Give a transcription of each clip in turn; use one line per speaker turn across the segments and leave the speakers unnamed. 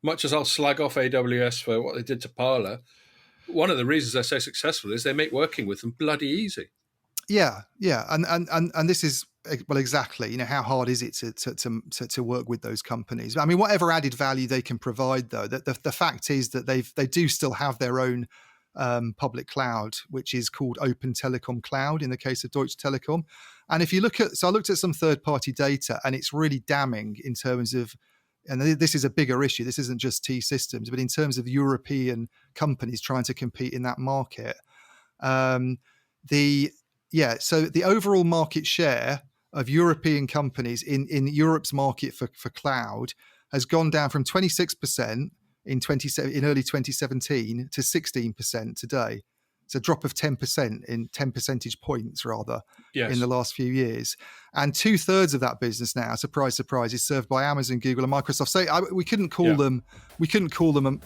much as I'll slag off AWS for what they did to Parler, one of the reasons they're so successful is they make working with them bloody easy.
Yeah, and this is, well, exactly. How hard is it to work with those companies? I mean, whatever added value they can provide, though, the fact is that they do still have their own public cloud, which is called Open Telecom Cloud in the case of Deutsche Telekom. And if you look at, so I looked at some third-party data, and it's really damning in terms of, and this is a bigger issue. This isn't just T-Systems, but in terms of European companies trying to compete in that market, so the overall market share of European companies in Europe's market for cloud has gone down from 26% in early 2017 to 16% today. It's a drop of 10% in 10 percentage points, rather, in the last few years. And 2/3 of that business now, surprise, surprise, is served by Amazon, Google, and Microsoft. So we couldn't call them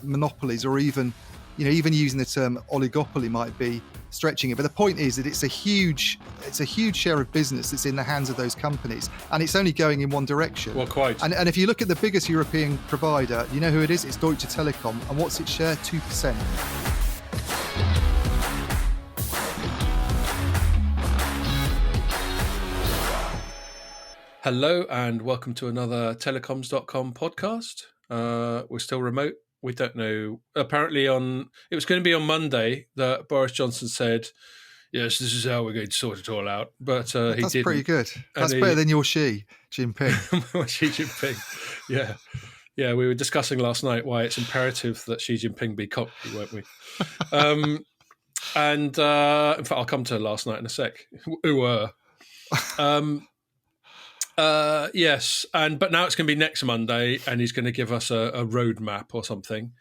monopolies, or even using the term oligopoly might be stretching it. But the point is that it's a huge share of business that's in the hands of those companies, and it's only going in one direction.
Well, quite.
And if you look at the biggest European provider, you know who it is? It's Deutsche Telekom. And what's its share? 2%.
Hello and welcome to another Telecoms.com podcast. We're still remote. We don't know. Apparently it was going to be on Monday that Boris Johnson said, yes, this is how we're going to sort it all out. But he didn't. That's
pretty good. That's better than your Xi Jinping.
Xi Jinping, yeah. Yeah, we were discussing last night why it's imperative that Xi Jinping be cocky, weren't we? And in fact, I'll come to last night in a sec. Yes, but now it's going to be next Monday, and he's going to give us a roadmap or something.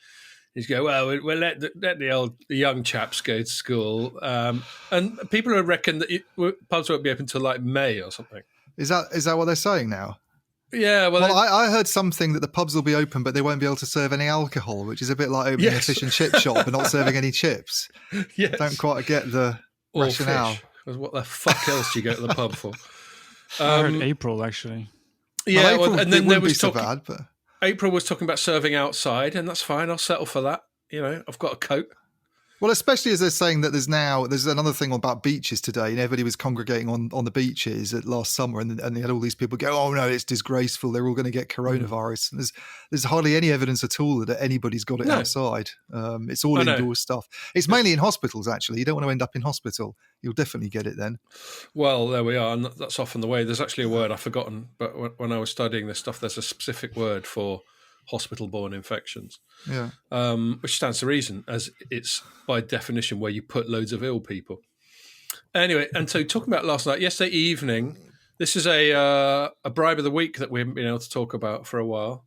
He's going, well, we'll let the young chaps go to school, and people reckon that pubs won't be open until like May or something.
Is that what they're saying now?
Yeah, well,
I heard something that the pubs will be open, but they won't be able to serve any alcohol, which is a bit like opening a fish and chip shop and not serving any chips.
Yes.
Don't quite get the rationale.
Fish. What the fuck else do you go to the pub for?
I heard April, actually.
Yeah,
April,
and then there was
so bad, but
April was talking about serving outside, and that's fine. I'll settle for that. I've got a coat.
Well, especially as they're saying that there's another thing about beaches today, and everybody was congregating on the beaches last summer, and they had all these people go, oh no, it's disgraceful, they're all going to get coronavirus. And there's hardly any evidence at all that anybody's got it outside. It's all indoor stuff. It's mainly in hospitals, actually. You don't want to end up in hospital. You'll definitely get it then.
Well, there we are, and that's often the way. There's actually a word I've forgotten, but when I was studying this stuff, there's a specific word for hospital-borne infections, which stands to reason, as it's by definition where you put loads of ill people. Anyway, and so talking about last night, yesterday evening, this is a bribe of the week that we haven't been able to talk about for a while,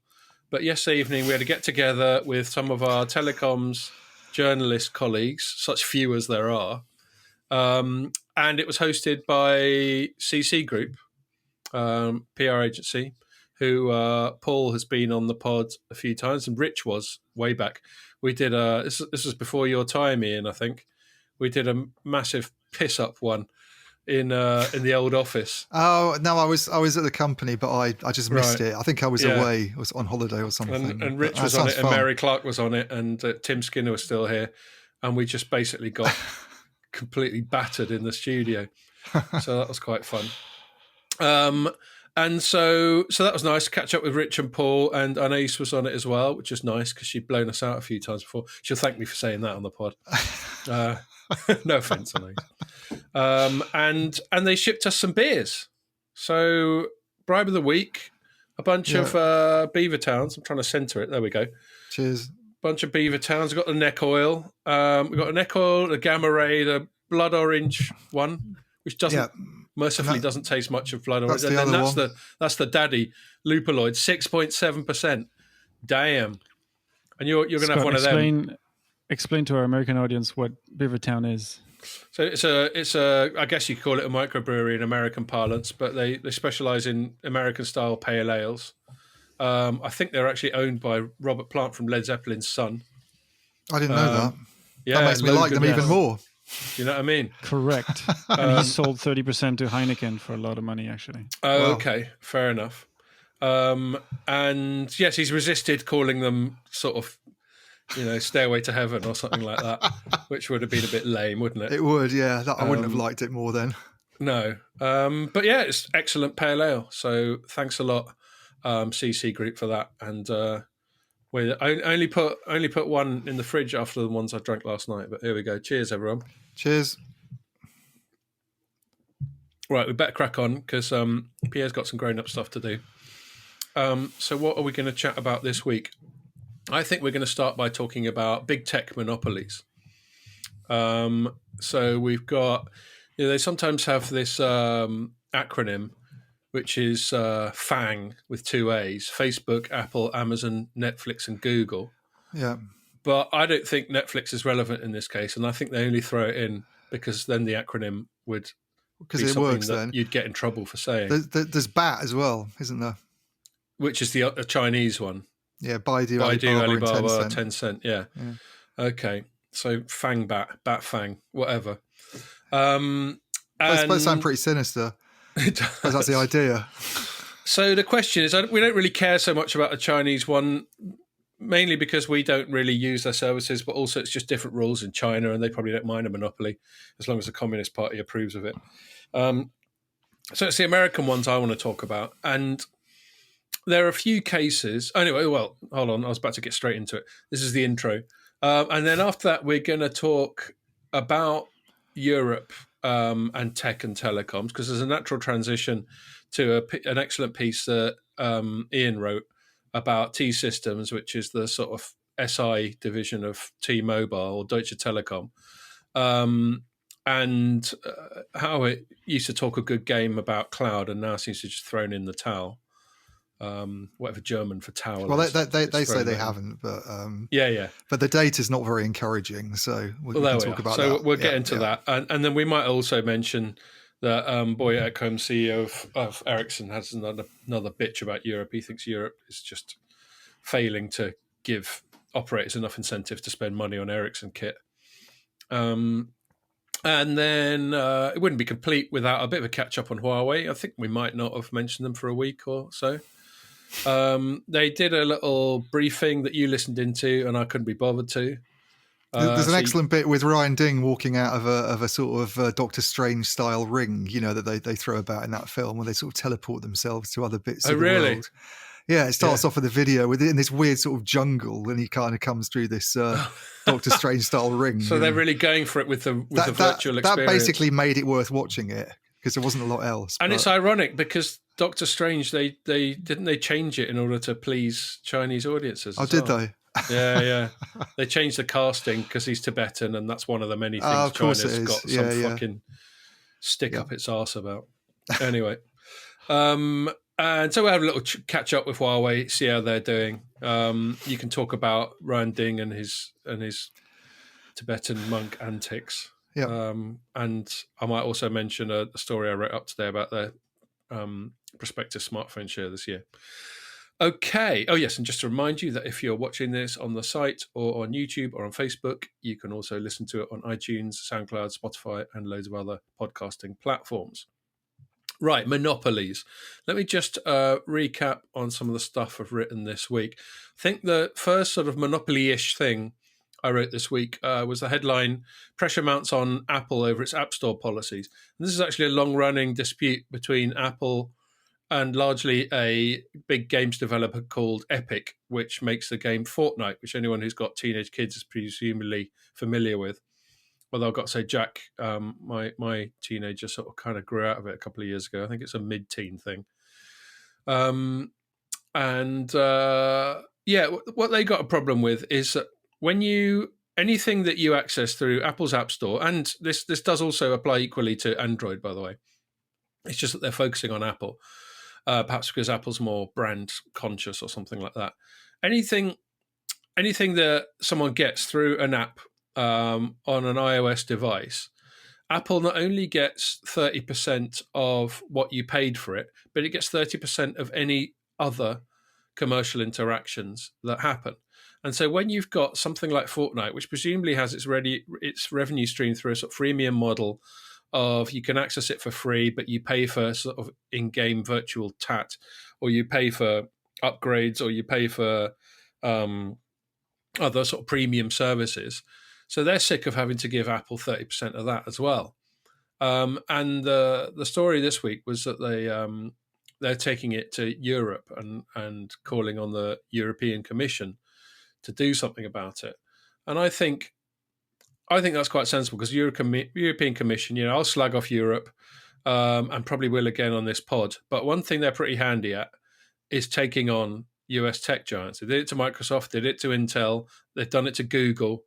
but yesterday evening we had a get-together with some of our telecoms journalist colleagues, such few as there are, and it was hosted by CC Group, PR agency, who Paul has been on the pod a few times, and Rich was way back. We did this was before your time, Ian, I think. We did a massive piss up one in the old office.
Oh no, I was at the company, but I just missed it. I think I was away, I was on holiday or something.
And Rich was on it, and Mary Clark was on it, and Tim Skinner was still here, and we just basically got completely battered in the studio. So that was quite fun. And so that was nice to catch up with Rich and Paul, and Anais was on it as well, which is nice because she'd blown us out a few times before. She'll thank me for saying that on the pod. No offence, Anais. And they shipped us some beers. So bribe of the week, a bunch of Beaver Towns. I'm trying to centre it. There we go.
Cheers.
Bunch of Beaver Towns. We've got the neck oil. We've got a neck oil, the Gamma Ray, the blood orange one, which doesn't... mercifully doesn't taste much of blood orange. That's the daddy Lupoloid, 6.7%. Damn. And you're going to have one of them.
Explain to our American audience what Beavertown is.
So it's a I guess you could call it a microbrewery in American parlance, but they specialize in American style pale ales. I think they're actually owned by Robert Plant from Led Zeppelin's son.
I didn't know that.
Yeah,
that makes me like them even more.
You know what I mean?
Correct. And he sold 30% to Heineken for a lot of money, actually.
Oh, wow. Okay. Fair enough. And yes, he's resisted calling them sort of, Stairway to Heaven or something like that, which would have been a bit lame, wouldn't it?
It would, yeah. I wouldn't have liked it more then.
No. But yeah, it's excellent pale ale. So thanks a lot, CC Group, for that. And I only put one in the fridge after the ones I drank last night. But here we go. Cheers, everyone.
Cheers.
Right, we better crack on because Pierre's got some grown-up stuff to do. So what are we going to chat about this week? I think we're going to start by talking about big tech monopolies. So we've got, they sometimes have this acronym, which is FANG with 2 A's: Facebook, Apple, Amazon, Netflix, and Google.
Yeah.
But I don't think Netflix is relevant in this case, and I think they only throw it in because then the acronym would
because it works. Then
you'd get in trouble for saying.
There's BAT as well, isn't there?
Which is the Chinese one.
Yeah, Baidu,
Alibaba,
and
Tencent. Yeah. Okay. So FANG, BAT, FANG, whatever. I
suppose sound pretty sinister. Because that's the idea.
So the question is, we don't really care so much about the Chinese one, mainly because we don't really use their services, but also it's just different rules in China, and they probably don't mind a monopoly as long as the Communist Party approves of it. So it's the American ones I want to talk about. And there are a few cases. Anyway, well, hold on. I was about to get straight into it. This is the intro. And then after that, we're going to talk about Europe and tech and telecoms, because there's a natural transition to an excellent piece that Ian wrote about T-Systems, which is the sort of SI division of T-Mobile or Deutsche Telekom, and how it used to talk a good game about cloud and now seems to just thrown in the towel. Whatever German for towel.
Well, they say they haven't, but
yeah. But
the data's not very encouraging, so we can talk about that.
So we'll get into that, and then we might also mention that Boy Ekholm, CEO of Ericsson, has another bitch about Europe. He thinks Europe is just failing to give operators enough incentive to spend money on Ericsson kit. And then it wouldn't be complete without a bit of a catch up on Huawei. I think we might not have mentioned them for a week or so. They did a little briefing that you listened into, and I couldn't be bothered to.
There's an excellent bit with Ryan Ding walking out of a sort of Doctor Strange style ring, that they throw about in that film, where they sort of teleport themselves to other bits of the world. Yeah, it starts off with a video in this weird sort of jungle, and he kind of comes through this Doctor Strange style ring.
So they're really going for it with the virtual experience.
That basically made it worth watching it, because there wasn't a lot else.
And it's ironic because Doctor Strange, they change it in order to please Chinese audiences.
Oh, did they?
Yeah. They changed the casting because he's Tibetan, and that's one of the many things China's got some fucking stick up its arse about. Anyway. And so we'll have a little catch up with Huawei, see how they're doing. You can talk about Ryan Ding and his Tibetan monk antics.
Yeah.
And I might also mention a story I wrote up today about their prospective smartphone share this year. Okay. Oh, yes. And just to remind you that if you're watching this on the site or on YouTube or on Facebook, you can also listen to it on iTunes, SoundCloud, Spotify, and loads of other podcasting platforms. Right, monopolies. Let me just recap on some of the stuff I've written this week. I think the first sort of monopoly-ish thing I wrote this week was the headline, Pressure Mounts on Apple over its App Store policies. And this is actually a long-running dispute between Apple and largely a big games developer called Epic, which makes the game Fortnite, which anyone who's got teenage kids is presumably familiar with. Although I've got to say, Jack, my teenager sort of kind of grew out of it a couple of years ago. I think it's a mid-teen thing. What they got a problem with is that anything that you access through Apple's App Store, and this does also apply equally to Android, by the way. It's just that they're focusing on Apple, perhaps because Apple's more brand conscious or something like that. Anything that someone gets through an app on an iOS device, Apple not only gets 30% of what you paid for it, but it gets 30% of any other commercial interactions that happen. And so when you've got something like Fortnite, which presumably has its revenue stream through a sort of freemium model of you can access it for free, but you pay for sort of in-game virtual tat, or you pay for upgrades, or you pay for other sort of premium services. So they're sick of having to give Apple 30% of that as well. And the story this week was that they're taking it to Europe and calling on the European Commission to do something about it. And I think that's quite sensible, because European Commission, I'll slag off Europe and probably will again on this pod. But one thing they're pretty handy at is taking on US tech giants. They did it to Microsoft, they did it to Intel, they've done it to Google.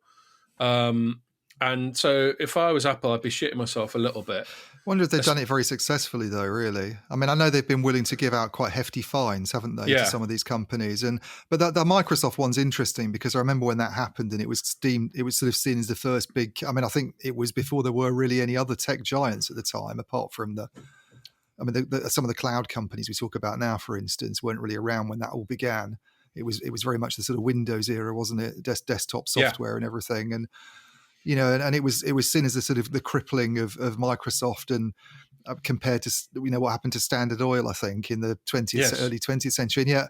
And so if I was Apple, I'd be shitting myself a little bit.
I wonder if they've done it very successfully, though, really. I mean, I know they've been willing to give out quite hefty fines, haven't they, to some of these companies. But the Microsoft one's interesting, because I remember when that happened, and it was sort of seen as the first big... I mean, I think it was before there were really any other tech giants at the time, apart from some of the cloud companies we talk about now, for instance, weren't really around when that all began. It was very much the sort of Windows era, wasn't it? Desktop software and everything. And and it was seen as the sort of the crippling of Microsoft, and compared to what happened to Standard Oil, I think, in the early 20th century. And yet,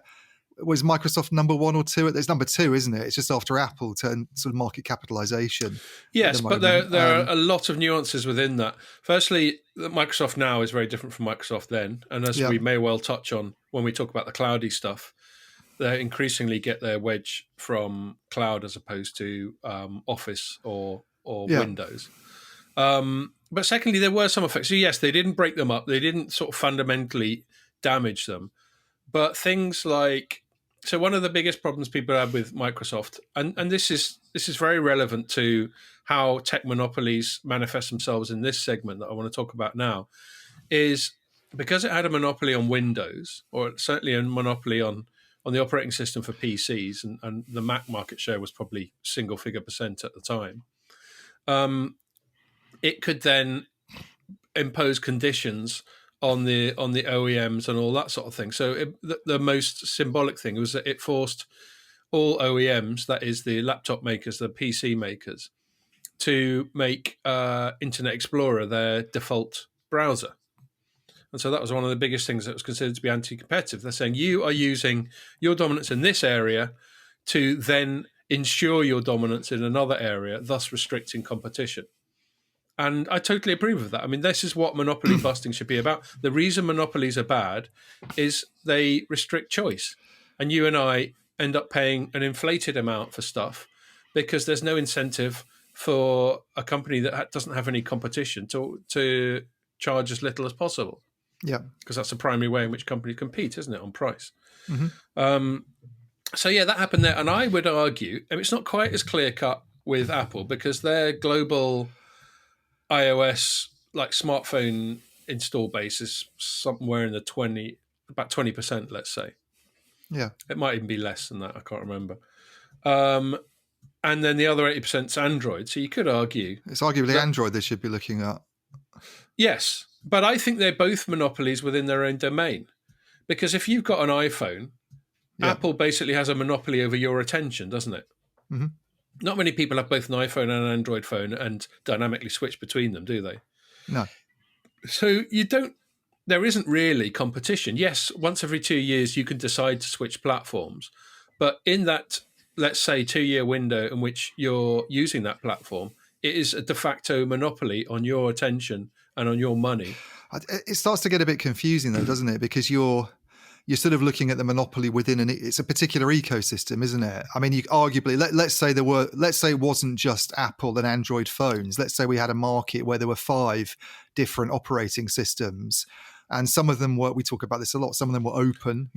was Microsoft number one or two? There's number two, isn't it? It's just after Apple to sort of market capitalization.
Yes, but there are a lot of nuances within that. Firstly, Microsoft now is very different from Microsoft then, and as we may well touch on when we talk about the cloudy stuff, they increasingly get their wedge from cloud as opposed to Office or Windows. But secondly, there were some effects. So yes, they didn't break them up. They didn't sort of fundamentally damage them. But things like... So one of the biggest problems people have with Microsoft, and this is very relevant to how tech monopolies manifest themselves in this segment that I want to talk about now, is because it had a monopoly on Windows, or certainly a monopoly on the operating system for PCs, and the Mac market share was probably single-figure % at the time, it could then impose conditions on the OEMs and all that sort of thing. So the most symbolic thing was that it forced all OEMs, that is the laptop makers, the PC makers, to make Internet Explorer their default browser. And so that was one of the biggest things that was considered to be anti-competitive. They're saying you are using your dominance in this area to then ensure your dominance in another area, thus restricting competition. And I totally approve of that. I mean, this is what monopoly busting should be about. The reason monopolies are bad is they restrict choice. And you and I end up paying an inflated amount for stuff because there's no incentive for a company that doesn't have any competition to charge as little as possible.
Yeah.
Because that's the primary way in which companies compete, isn't it, on price?
Mm-hmm.
So, yeah, that happened there. And I would argue, and it's not quite as clear-cut with Apple because their global iOS, like smartphone install base is somewhere in the about 20%, let's say.
Yeah.
It might even be less than that. I can't remember. And then the other 80% is Android. So you could argue...
It's arguably Android they should be looking at.
Yes. But I think they're both monopolies within their own domain. Because if you've got an iPhone, Apple basically has a monopoly over your attention, doesn't it?
Mm-hmm.
Not many people have both an iPhone and an Android phone and dynamically switch between them, do they?
No.
So there isn't really competition. Yes, once every 2 years you can decide to switch platforms. But in that, let's say, 2-year window in which you're using that platform, it is a de facto monopoly on your attention and on your money.
It starts to get a bit confusing, though, doesn't it? Because you're sort of looking at the monopoly within it's a particular ecosystem, isn't it? I mean, you arguably let's say it wasn't just Apple and Android phones. Let's say we had a market where there were 5 different operating systems, and some of them we talk about this a lot. Some of them were open,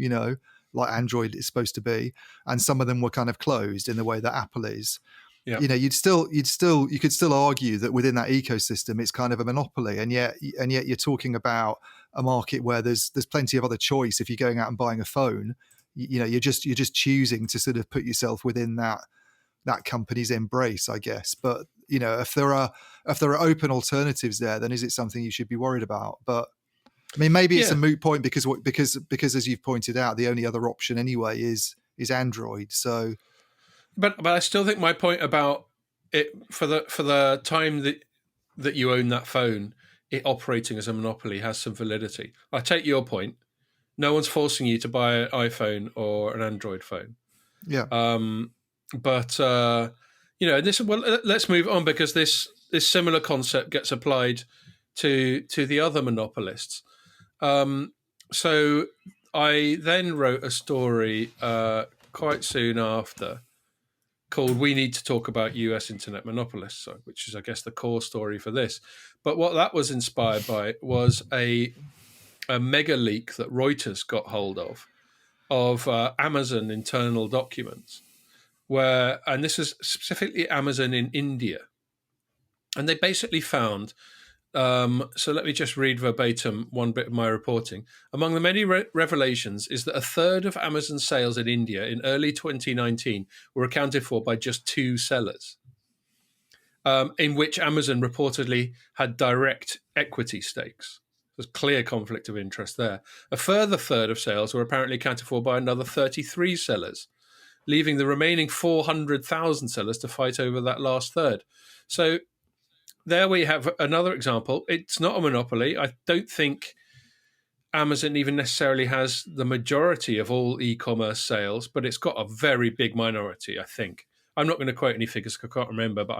like Android is supposed to be, and some of them were kind of closed in the way that Apple is. Yeah. You could still argue that within that ecosystem it's kind of a monopoly, and yet you're talking about a market where there's plenty of other choice. If you're going out and buying a phone, you're just choosing to sort of put yourself within that company's embrace, I guess. But if there are open alternatives there, then is it something you should be worried about? But I mean, maybe it's a moot point because as you've pointed out, the only other option anyway is Android. So.
But I still think my point about it for the time that you own that phone it operating as a monopoly has some validity. I take your point. No one's forcing you to buy an iPhone or an Android phone.
Yeah.
But this. Well, let's move on, because this similar concept gets applied to the other monopolists. So I then wrote a story quite soon after called "We Need to Talk About US Internet Monopolists," which is, I guess, the core story for this. But what that was inspired by was a mega leak that Reuters got hold of Amazon internal documents, and this is specifically Amazon in India. And they basically found, so let me just read verbatim one bit of my reporting. Among the many revelations is that a third of Amazon sales in India in early 2019 were accounted for by just 2 sellers, in which Amazon reportedly had direct equity stakes. There's clear conflict of interest there. A further third of sales were apparently accounted for by another 33 sellers, leaving the remaining 400,000 sellers to fight over that last third. So there we have another example. It's not a monopoly. I don't think Amazon even necessarily has the majority of all e-commerce sales, but it's got a very big minority, I think. I'm not going to quote any figures because I can't remember, but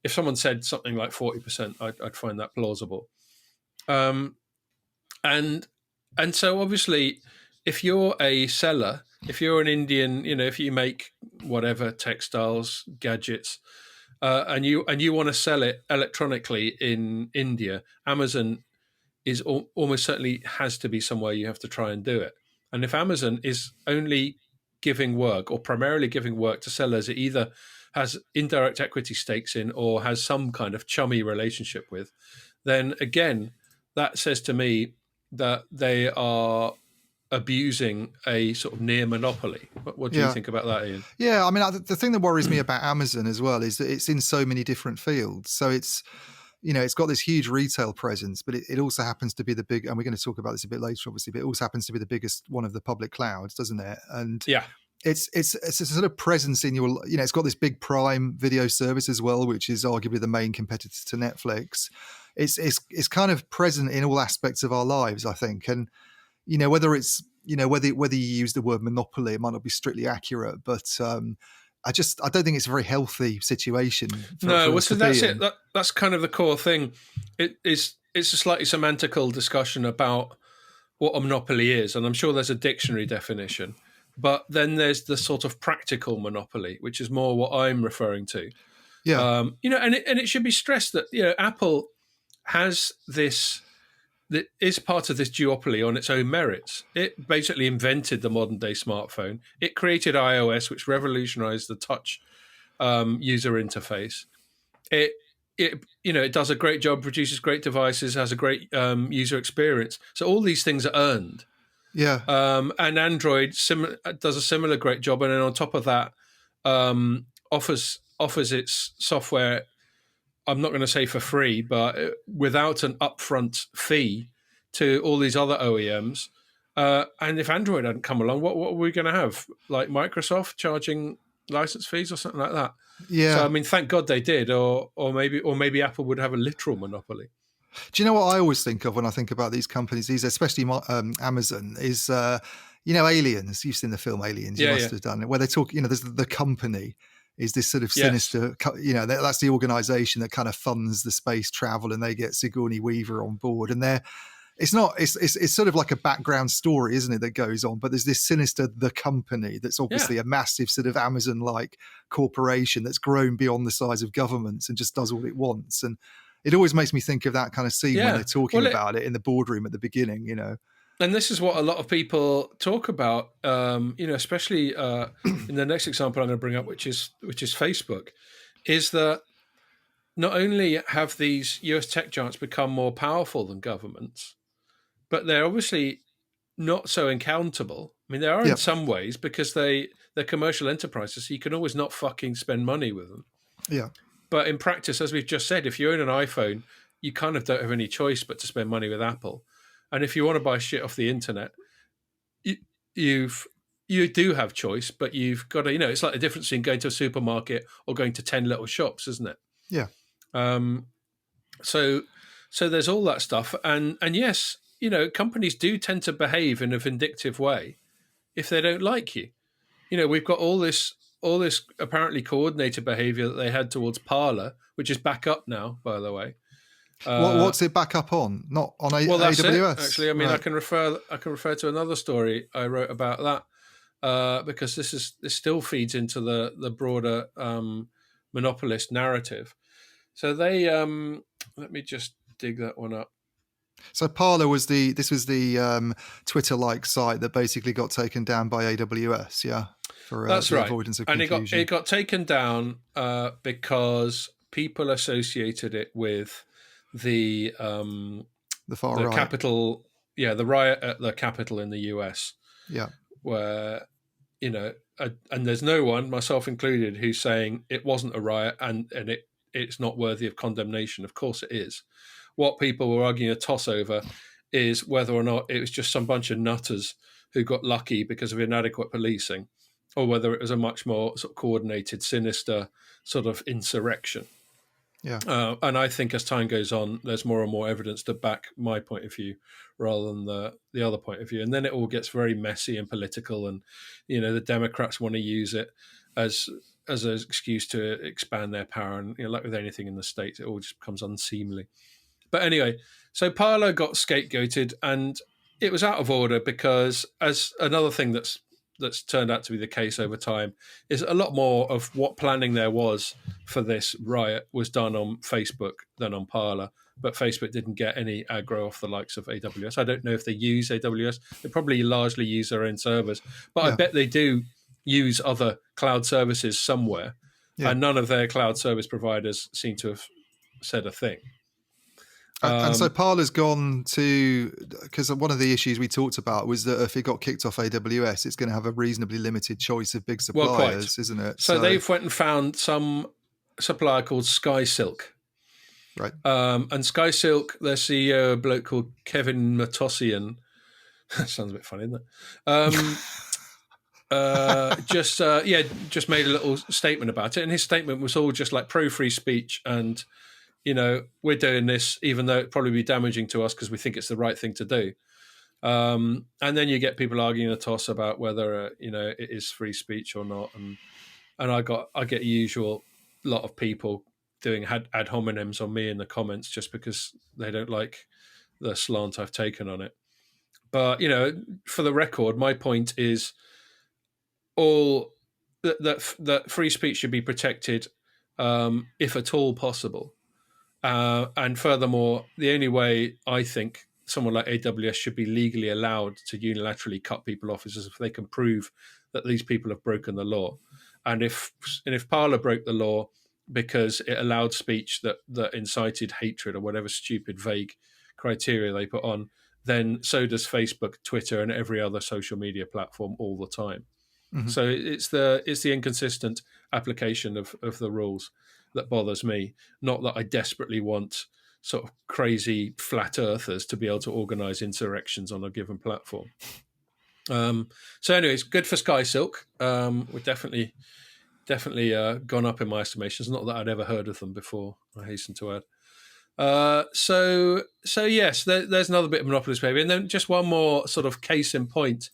if someone said something like 40%, I'd find that plausible. And so obviously, if you're a seller, if you're an Indian, if you make whatever textiles, gadgets, and you want to sell it electronically in India, Amazon is almost certainly has to be somewhere you have to try and do it. And if Amazon is only giving work or primarily giving work to sellers it either has indirect equity stakes in or has some kind of chummy relationship with, then again, that says to me that they are abusing a sort of near monopoly. What do you think about that, Ian?
Yeah, I mean, the thing that worries me about Amazon as well is that it's in so many different fields. So it's got this huge retail presence, but it also happens to be the big, and we're going to talk about this a bit later, obviously, but it also happens to be the biggest one of the public clouds, doesn't it? And
yeah,
it's a sort of presence in your, it's got this big Prime Video service as well, which is arguably the main competitor to Netflix. It's kind of present in all aspects of our lives, I think. And, whether it's, whether you use the word monopoly, it might not be strictly accurate, but I don't think it's a very healthy situation.
So that's it. That's kind of the core thing. It's a slightly semantical discussion about what a monopoly is, and I'm sure there's a dictionary definition. But then there's the sort of practical monopoly, which is more what I'm referring to.
Yeah.
And it should be stressed that Apple has this. That is part of this duopoly on its own merits. It basically invented the modern day smartphone. It created iOS, which revolutionized the touch user interface. It does a great job, produces great devices, has a great user experience. So all these things are earned.
Yeah.
And Android does a similar great job, and then on top of that, offers its software. I'm not going to say for free, but without an upfront fee to all these other OEMs. And if Android hadn't come along, what are we going to have? Like Microsoft charging license fees or something like that?
Yeah.
So I mean, thank God they did, or maybe Apple would have a literal monopoly.
Do you know what I always think of when I think about these companies? These, especially Amazon, is Aliens. You've seen the film Aliens, you must have done it, where they talk. There's the company. Is this sort of sinister, that's the organization that kind of funds the space travel, and they get Sigourney Weaver on board. And it's sort of like a background story, isn't it, that goes on? But there's this sinister, the company, that's obviously a massive sort of Amazon-like corporation that's grown beyond the size of governments and just does all it wants. And it always makes me think of that kind of scene when they're talking about it in the boardroom at the beginning,
And this is what a lot of people talk about, especially in the next example I'm going to bring up, which is Facebook, is that not only have these US tech giants become more powerful than governments, but they're obviously not so accountable. I mean, they are in some ways because they're commercial enterprises, so you can always not fucking spend money with them.
Yeah. But
in practice, as we've just said, if you own an iPhone, you kind of don't have any choice but to spend money with Apple. And if you want to buy shit off the internet, you do have choice, but you've got to, it's like the difference between going to a supermarket or going to 10 little shops, isn't it?
Yeah.
So So there's all that stuff, and yes, you know, companies do tend to behave in a vindictive way if they don't like you. You know, we've got all this apparently coordinated behavior that they had towards Parler, which is back up now, by the way.
What's it back up on? Not on
well, that's
AWS?
It, actually, I mean,
right.
I can refer to another story I wrote about that because this still feeds into the broader monopolist narrative. So they let me just dig that one up.
So Parler was the Twitter-like site that basically got taken down by AWS, yeah, for
that's right.
Avoidance of
confusion.
confusion.
And it got taken down because people associated it with the
far right,
Capitol, the riot at the Capitol in the US, where you know, and there's no one, myself included, who's saying it wasn't a riot and it's not worthy of condemnation. Of course it is. What people were arguing a toss over is whether or not it was just some bunch of nutters who got lucky because of inadequate policing, or whether it was a much more sort of coordinated, sinister sort of insurrection.
Yeah.
And I think as time goes on, there's more and more evidence to back my point of view rather than the other point of view. And then it all gets very messy and political. And, you know, the Democrats want to use it as an excuse to expand their power. And, you know, like with anything in the States, it all just becomes unseemly. But anyway, so Parler got scapegoated, and it was out of order because, as another thing that's turned out to be the case over time, is a lot more of what planning there was for this riot was done on Facebook than on Parler. But Facebook didn't get any aggro off the likes of AWS. I don't know if they use AWS. They probably largely use their own servers. But I bet they do use other cloud services somewhere. Yeah. And none of their cloud service providers seem to have said a thing.
And so Parler's gone to, because one of the issues we talked about was that if it got kicked off AWS, it's going to have a reasonably limited choice of big suppliers, isn't it?
So they've went and found some supplier called SkySilk.
Right.
And SkySilk, their CEO, a bloke called Kevin Matossian, that sounds a bit funny, isn't it? Just made a little statement about it. And his statement was all just like pro-free speech and, you know, we're doing this even though it'd probably be damaging to us because we think it's the right thing to do. And then you get people arguing a toss about whether, you know, it is free speech or not. And I get the usual lot of people doing ad hominems on me in the comments just because they don't like the slant I've taken on it. But, you know, for the record, my point is that free speech should be protected if at all possible. And furthermore, the only way I think someone like AWS should be legally allowed to unilaterally cut people off is if they can prove that these people have broken the law. And if Parler broke the law because it allowed speech that incited hatred or whatever stupid, vague criteria they put on, then so does Facebook, Twitter, and every other social media platform all the time. Mm-hmm. So it's the inconsistent application of the rules that bothers me, not that I desperately want sort of crazy flat earthers to be able to organize insurrections on a given platform. So anyways, good for SkySilk. We're definitely gone up in my estimations. Not that I'd ever heard of them before, I hasten to add. So yes, there's another bit of monopolist behavior. And then just one more sort of case in point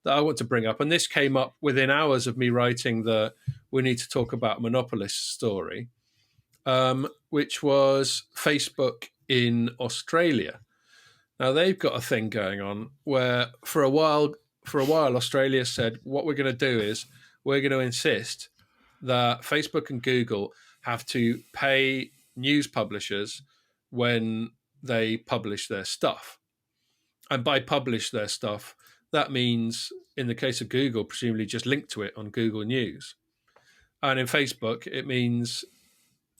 that I want to bring up. And this came up within hours of me writing the We Need to Talk About Monopolists story. Which was Facebook in Australia. Now they've got a thing going on where for a while Australia said what we're going to do is we're going to insist that Facebook and Google have to pay news publishers when they publish their stuff. And by publish their stuff, that means in the case of Google, presumably just link to it on Google News. And in Facebook, it means,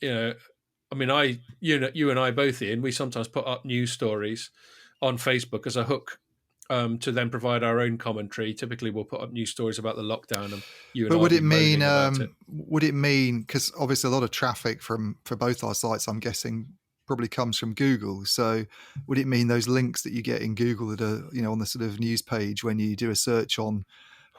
you know, I mean, you and I both, Ian, we sometimes put up news stories on Facebook as a hook to then provide our own commentary. Typically, we'll put up news stories about the lockdown, and you and I. But
would it mean because obviously a lot of traffic for both our sites, I'm guessing, probably comes from Google. So would it mean those links that you get in Google that are, you know, on the sort of news page when you do a search on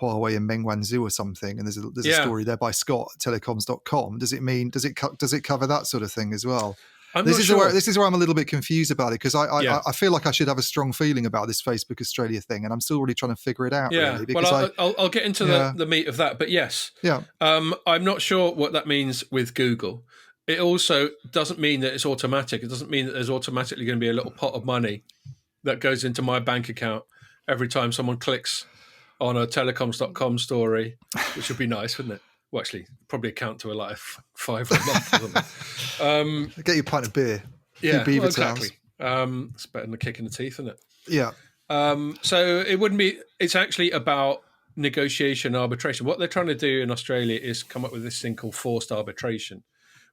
Huawei and Mengwanzhou or something, and there's a story there by Scott at Telecoms.com. Does it cover that sort of thing as well? This
not
is
sure.
this is where I'm a little bit confused about it, because
Yeah.
I feel like I should have a strong feeling about this Facebook Australia thing, and I'm still really trying to figure it out.
Yeah,
Really, because
well, I'll get into the meat of that, but yes, I'm not sure what that means with Google. It also doesn't mean that it's automatic. It doesn't mean that there's automatically going to be a little pot of money that goes into my bank account every time someone clicks on a Telecoms.com story, which would be nice, wouldn't it? Well, actually, probably account to like $5 a month or something.
Get you a pint of beer.
Yeah, well, exactly. It's better than a kick in the teeth, isn't it?
Yeah.
So it wouldn't be. It's actually about negotiation, arbitration. What they're trying to do in Australia is come up with this thing called forced arbitration,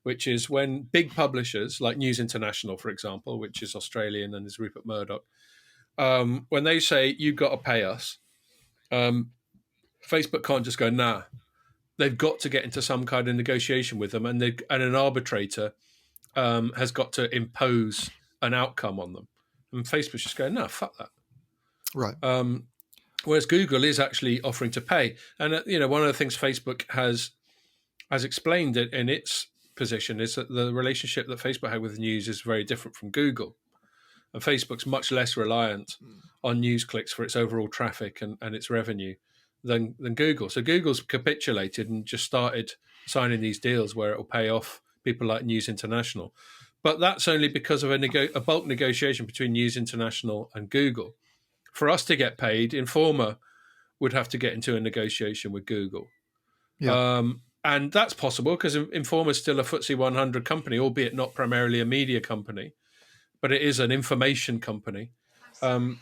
which is when big publishers like News International, for example, which is Australian and is Rupert Murdoch, when they say you've got to pay us, Facebook can't just go nah. They've got to get into some kind of negotiation with them, and an arbitrator has got to impose an outcome on them. And Facebook's just going, no, fuck that.
Right.
Whereas Google is actually offering to pay. And, one of the things Facebook has explained in its position is that the relationship that Facebook had with news is very different from Google. And Facebook's much less reliant on news clicks for its overall traffic and its revenue than Google. So Google's capitulated and just started signing these deals where it will pay off people like News International. But that's only because of a bulk negotiation between News International and Google. For us to get paid, Informer would have to get into a negotiation with Google.
Yeah.
And that's possible because Informer is still a FTSE 100 company, albeit not primarily a media company, but it is an information company. I'm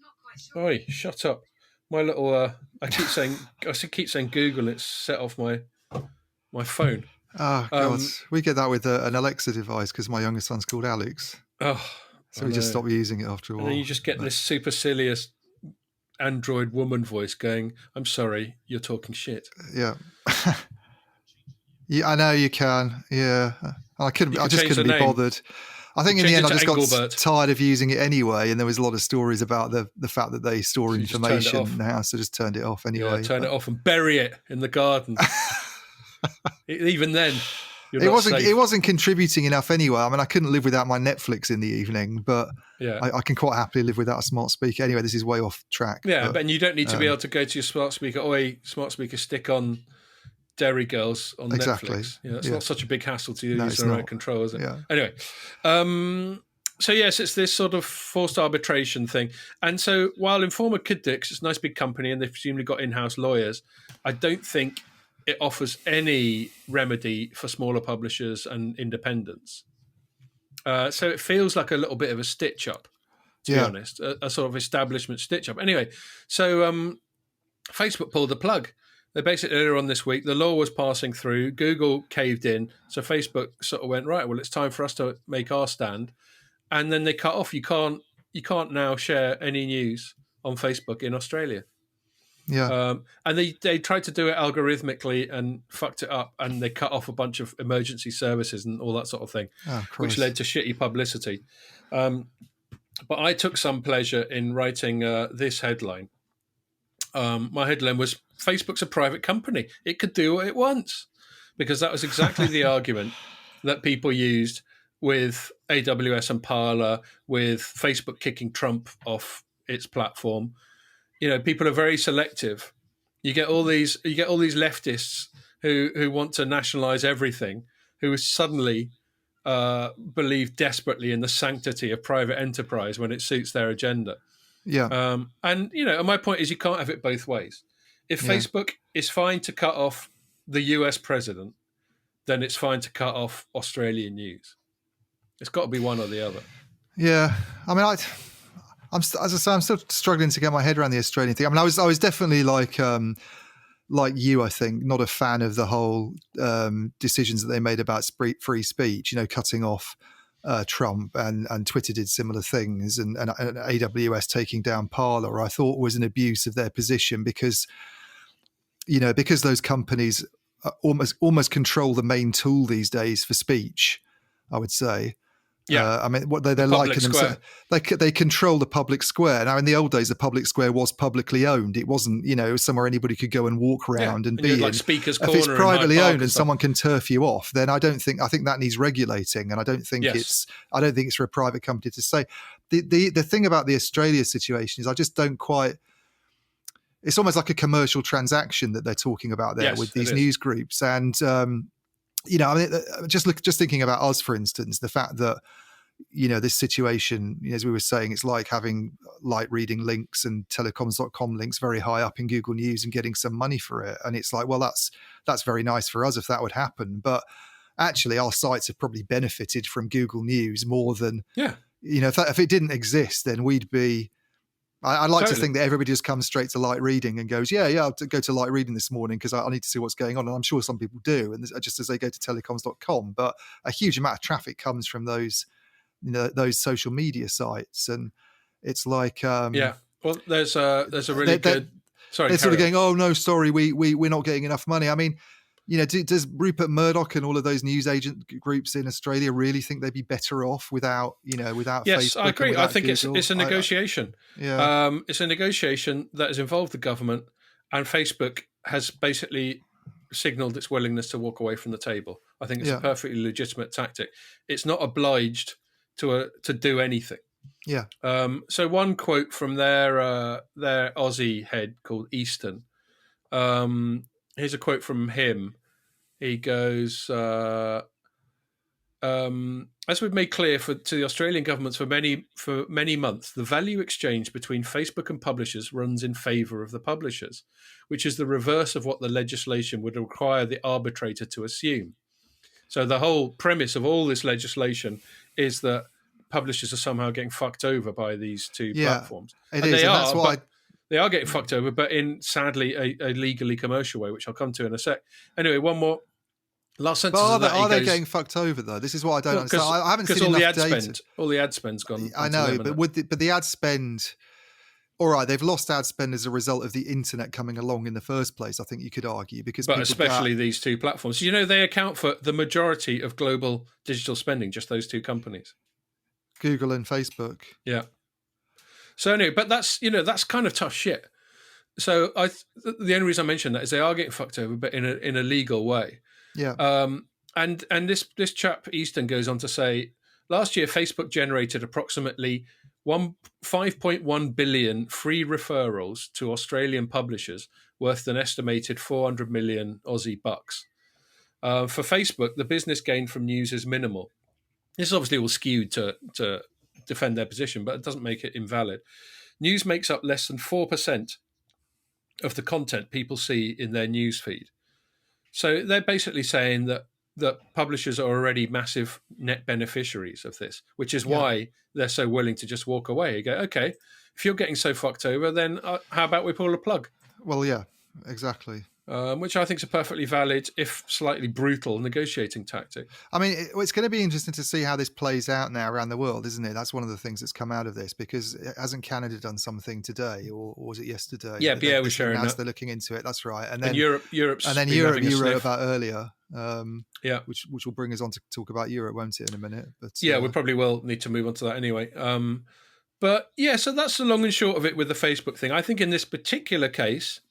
not quite sure. Oi, shut up. My little, I keep saying Google, it's set off my phone.
Oh, God. We get that with an Alexa device because my younger son's called Alex.
Oh,
so we just stop using it after a while.
And then you just get this supercilious Android woman voice going, I'm sorry, you're talking shit.
Yeah. Yeah, I know you can. Yeah. I just couldn't be bothered. I think in the end I just got tired of using it anyway, and there was a lot of stories about the fact that they store information in the house, so just turned it off anyway.
Yeah, turn it off and bury it in the garden. Even then,
it wasn't contributing enough anyway. I mean, I couldn't live without my Netflix in the evening, but I can quite happily live without a smart speaker. Anyway, this is way off track.
Yeah, but you don't need to be able to go to your smart speaker. Smart speaker, stick on Dairy Girls on Netflix. It's not such a big hassle to use the remote control, is it?
Yeah.
Anyway, so yes, it's this sort of forced arbitration thing. And so while Informer could do it, 'cause it's a nice big company and they've presumably got in-house lawyers, I don't think it offers any remedy for smaller publishers and independents. So it feels like a little bit of a stitch-up, to be honest, a sort of establishment stitch-up. Anyway, so Facebook pulled the plug. They basically, earlier on this week, the law was passing through. Google caved in. So Facebook sort of went, right, well, it's time for us to make our stand. And then they cut off. You can't now share any news on Facebook in Australia.
Yeah.
And they tried to do it algorithmically and fucked it up. And they cut off a bunch of emergency services and all that sort of thing, which led to shitty publicity. But I took some pleasure in writing this headline. My headline was, Facebook's a private company. It could do what it wants. Because that was exactly the argument that people used with AWS and Parler, with Facebook kicking Trump off its platform. People are very selective. You get all these leftists who want to nationalize everything, who suddenly believe desperately in the sanctity of private enterprise when it suits their agenda.
Yeah.
And my point is you can't have it both ways. If Facebook is fine to cut off the US president, then it's fine to cut off Australian news. It's got to be one or the other.
Yeah. I mean, as I say, I'm still struggling to get my head around the Australian thing. I mean, I was definitely like you, I think, not a fan of the whole decisions that they made about free speech, cutting off Trump, and Twitter did similar things, and AWS taking down Parler, I thought was an abuse of their position because those companies almost control the main tool these days for speech, I would say.
Yeah,
I mean, what they're liking themselves. They control the public square. Now, in the old days, the public square was publicly owned. It wasn't, it was somewhere anybody could go and walk around and be in.
Like Speaker's
If
Corner
it's privately owned and
stuff.
someone can turf you off, then I think that needs regulating, and I don't think it's for a private company to say. The thing about the Australia situation is I just don't quite. It's almost like a commercial transaction that they're talking about there with these news groups, and I mean, just thinking about us, for instance, the fact that this situation, as we were saying, it's like having light reading links and Telecoms.com links very high up in Google News and getting some money for it, and it's like, well, that's very nice for us if that would happen, but actually, our sites have probably benefited from Google News more than if it didn't exist, then we'd be. I'd like to think that everybody just comes straight to light reading and goes, I'll go to light reading this morning because I need to see what's going on. And I'm sure some people do. And just as they go to Telecoms.com, but a huge amount of traffic comes from those social media sites. And it's like,
well, there's a really good, sorry.
They're sort of going, oh no, sorry, we're not getting enough money. I mean, does Rupert Murdoch and all of those news agent groups in Australia really think they'd be better off without Facebook?
Yes, I agree. I think
Google?
it's a negotiation. It's a negotiation that has involved the government, and Facebook has basically signalled its willingness to walk away from the table. I think it's a perfectly legitimate tactic. It's not obliged to do anything.
Yeah.
So one quote from their Aussie head called Easton. Here's a quote from him. He goes, as we've made clear to the Australian governments for many months, the value exchange between Facebook and publishers runs in favour of the publishers, which is the reverse of what the legislation would require the arbitrator to assume. So the whole premise of all this legislation is that publishers are somehow getting fucked over by these two platforms.
It is, and that's why
they are getting fucked over, but in, sadly, a legally commercial way, which I'll come to in a sec. Anyway, one more last sentence.
But are they getting fucked over, though? This is what I don't understand. I haven't seen enough data.
All the ad spend's gone.
I know, but the ad spend... All right, they've lost ad spend as a result of the internet coming along in the first place, I think you could argue. But
especially these two platforms. They account for the majority of global digital spending, just those two companies.
Google and Facebook.
Yeah. So anyway, but that's kind of tough shit. So the only reason I mention that is they are getting fucked over, but in a legal way.
Yeah.
And this chap Easton goes on to say, last year Facebook generated approximately 5.1 billion free referrals to Australian publishers, worth an estimated 400 million Aussie bucks. For Facebook, the business gain from news is minimal. This is obviously all skewed to defend their position, but it doesn't make it invalid. News makes up less than 4% of the content people see in their news feed. So they're basically saying that publishers are already massive net beneficiaries of this, which is why they're so willing to just walk away. You go, okay, if you're getting so fucked over, then how about we pull the plug?
Well, yeah, exactly.
Which I think is a perfectly valid, if slightly brutal, negotiating tactic. I mean,
it's going to be interesting to see how this plays out now around the world, isn't it? That's one of the things that's come out of this, because hasn't Canada done something today, or was it yesterday?
Yeah, Pierre was sharing that.
They're looking into it. That's right. And then
Europe you wrote
about earlier. Which will bring us on to talk about Europe, won't it, in a minute? But
we probably will need to move on to that anyway. But yeah, so that's the long and short of it with the Facebook thing. I think in this particular case,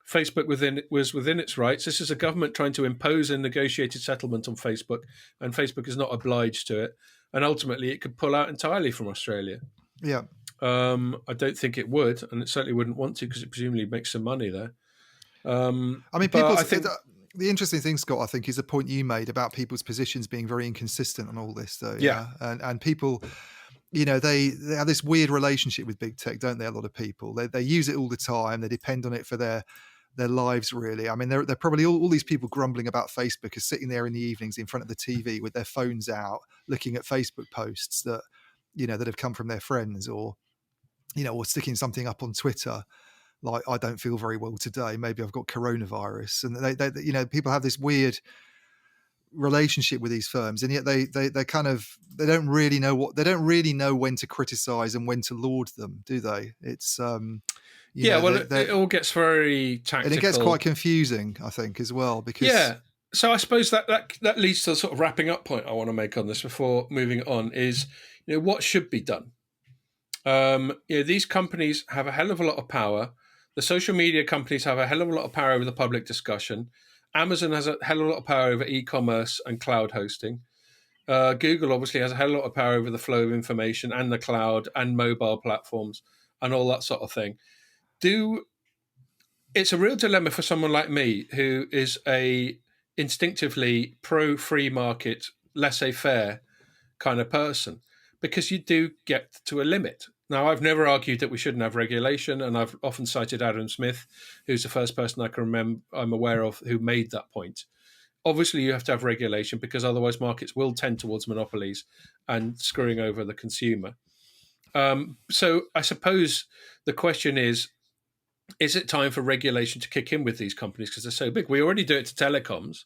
Facebook was within its rights. This is a government trying to impose a negotiated settlement on Facebook, and Facebook is not obliged to it. And ultimately, it could pull out entirely from Australia.
Yeah.
I don't think it would, and it certainly wouldn't want to, because it presumably makes some money there. I mean,
the interesting thing, Scott, I think, is the point you made about people's positions being very inconsistent on all this, though.
Yeah.
And people, they have this weird relationship with big tech, don't they? A lot of people, they use it all the time. They depend on it for their lives, really. I mean, they're probably all these people grumbling about Facebook are sitting there in the evenings in front of the TV with their phones out, looking at Facebook posts that have come from their friends, or sticking something up on Twitter like, I don't feel very well today, maybe I've got coronavirus. And they people have this weird relationship with these firms, and yet they don't really know when to criticize and when to laud them, do they? It's
it all gets very tactical,
and it gets quite confusing, I think, as well, because
So I suppose that leads to the sort of wrapping up point I want to make on this before moving on is, what should be done? These companies have a hell of a lot of power. The social media companies have a hell of a lot of power over the public discussion. Amazon has a hell of a lot of power over e-commerce and cloud hosting. Google obviously has a hell of a lot of power over the flow of information and the cloud and mobile platforms and all that sort of thing. It's a real dilemma for someone like me who is a instinctively pro-free market, laissez-faire kind of person, because you do get to a limit. Now, I've never argued that we shouldn't have regulation, and I've often cited Adam Smith, who's the first person I can remember I'm aware of who made that point. Obviously, you have to have regulation because otherwise markets will tend towards monopolies and screwing over the consumer. So I suppose the question is it time for regulation to kick in with these companies because they're so big? We already do it to telecoms.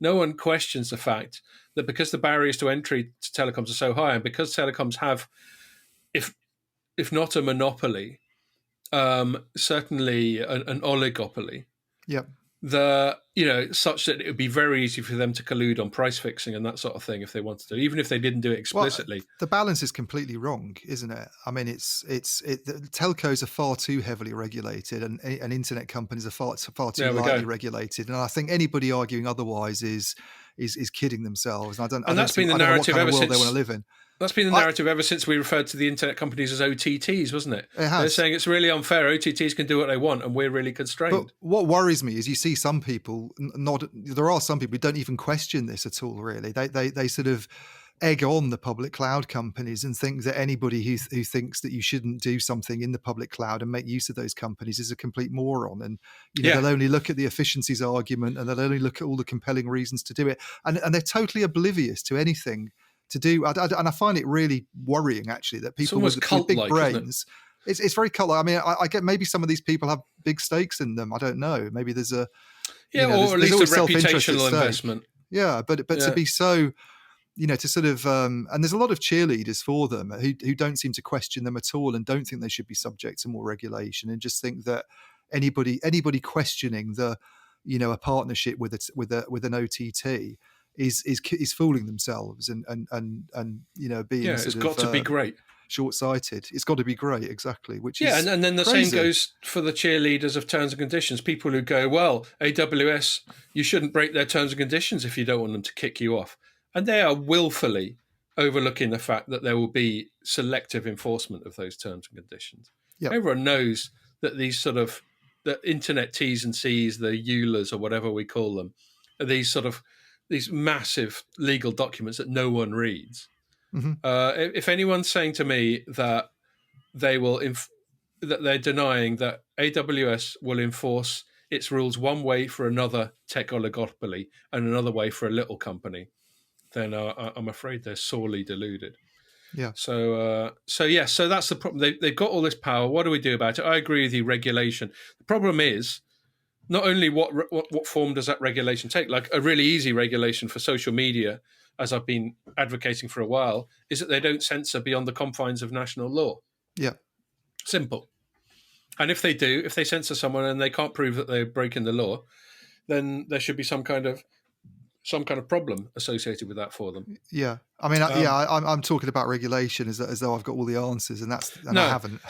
No one questions the fact that because the barriers to entry to telecoms are so high, and because telecoms have, if not a monopoly, certainly an oligopoly.
Yep.
Such that it would be very easy for them to collude on price fixing and that sort of thing if they wanted to, even if they didn't do it explicitly.
Well, the balance is completely wrong, isn't it? I mean, the telcos are far too heavily regulated, and internet companies are far too lightly regulated. And I think anybody arguing otherwise is kidding themselves. And that's been the narrative ever since they want to live in.
That's been the narrative ever since we referred to the internet companies as OTTs, wasn't it?
It has.
They're saying it's really unfair. OTTs can do what they want, and we're really constrained.
But what worries me is you see some people there are some people who don't even question this at all. Really, they sort of egg on the public cloud companies and think that anybody who thinks that you shouldn't do something in the public cloud and make use of those companies is a complete moron. And they'll only look at the efficiencies argument, and they'll only look at all the compelling reasons to do it, and they're totally oblivious to anything to do. And I find it really worrying, actually, that people with big brains. It's very cult-like. I mean, I get maybe some of these people have big stakes in them. I don't know. Maybe there's a
or at least a reputational investment.
Yeah, but to be so, to sort of and there's a lot of cheerleaders for them who don't seem to question them at all and don't think they should be subject to more regulation, and just think that anybody questioning a partnership with an OTT is fooling themselves and being
it's got to be great,
short-sighted. It's got to be great, exactly. Which
is and then the
crazy.
Same goes for the cheerleaders of terms and conditions. People who go, well, AWS, you shouldn't break their terms and conditions if you don't want them to kick you off, and they are willfully overlooking the fact that there will be selective enforcement of those terms and conditions. Yep. Everyone knows that these sort of the internet T's and C's, the EULAs or whatever we call them, are these massive legal documents that no one reads. Mm-hmm. If anyone's saying to me that they will, that they're denying that AWS will enforce its rules one way for another tech oligopoly and another way for a little company, then I'm afraid they're sorely deluded.
Yeah.
So that's the problem. They've got all this power. What do we do about it? I agree with you. Regulation. The problem is, not only what form does that regulation take, like a really easy regulation for social media, as I've been advocating for a while, is that they don't censor beyond the confines of national law.
Yeah.
Simple. And if they do, if they censor someone and they can't prove that they're breaking the law, then there should be some kind of problem associated with that for them.
Yeah. I mean, I'm talking about regulation as though I've got all the answers, and I haven't.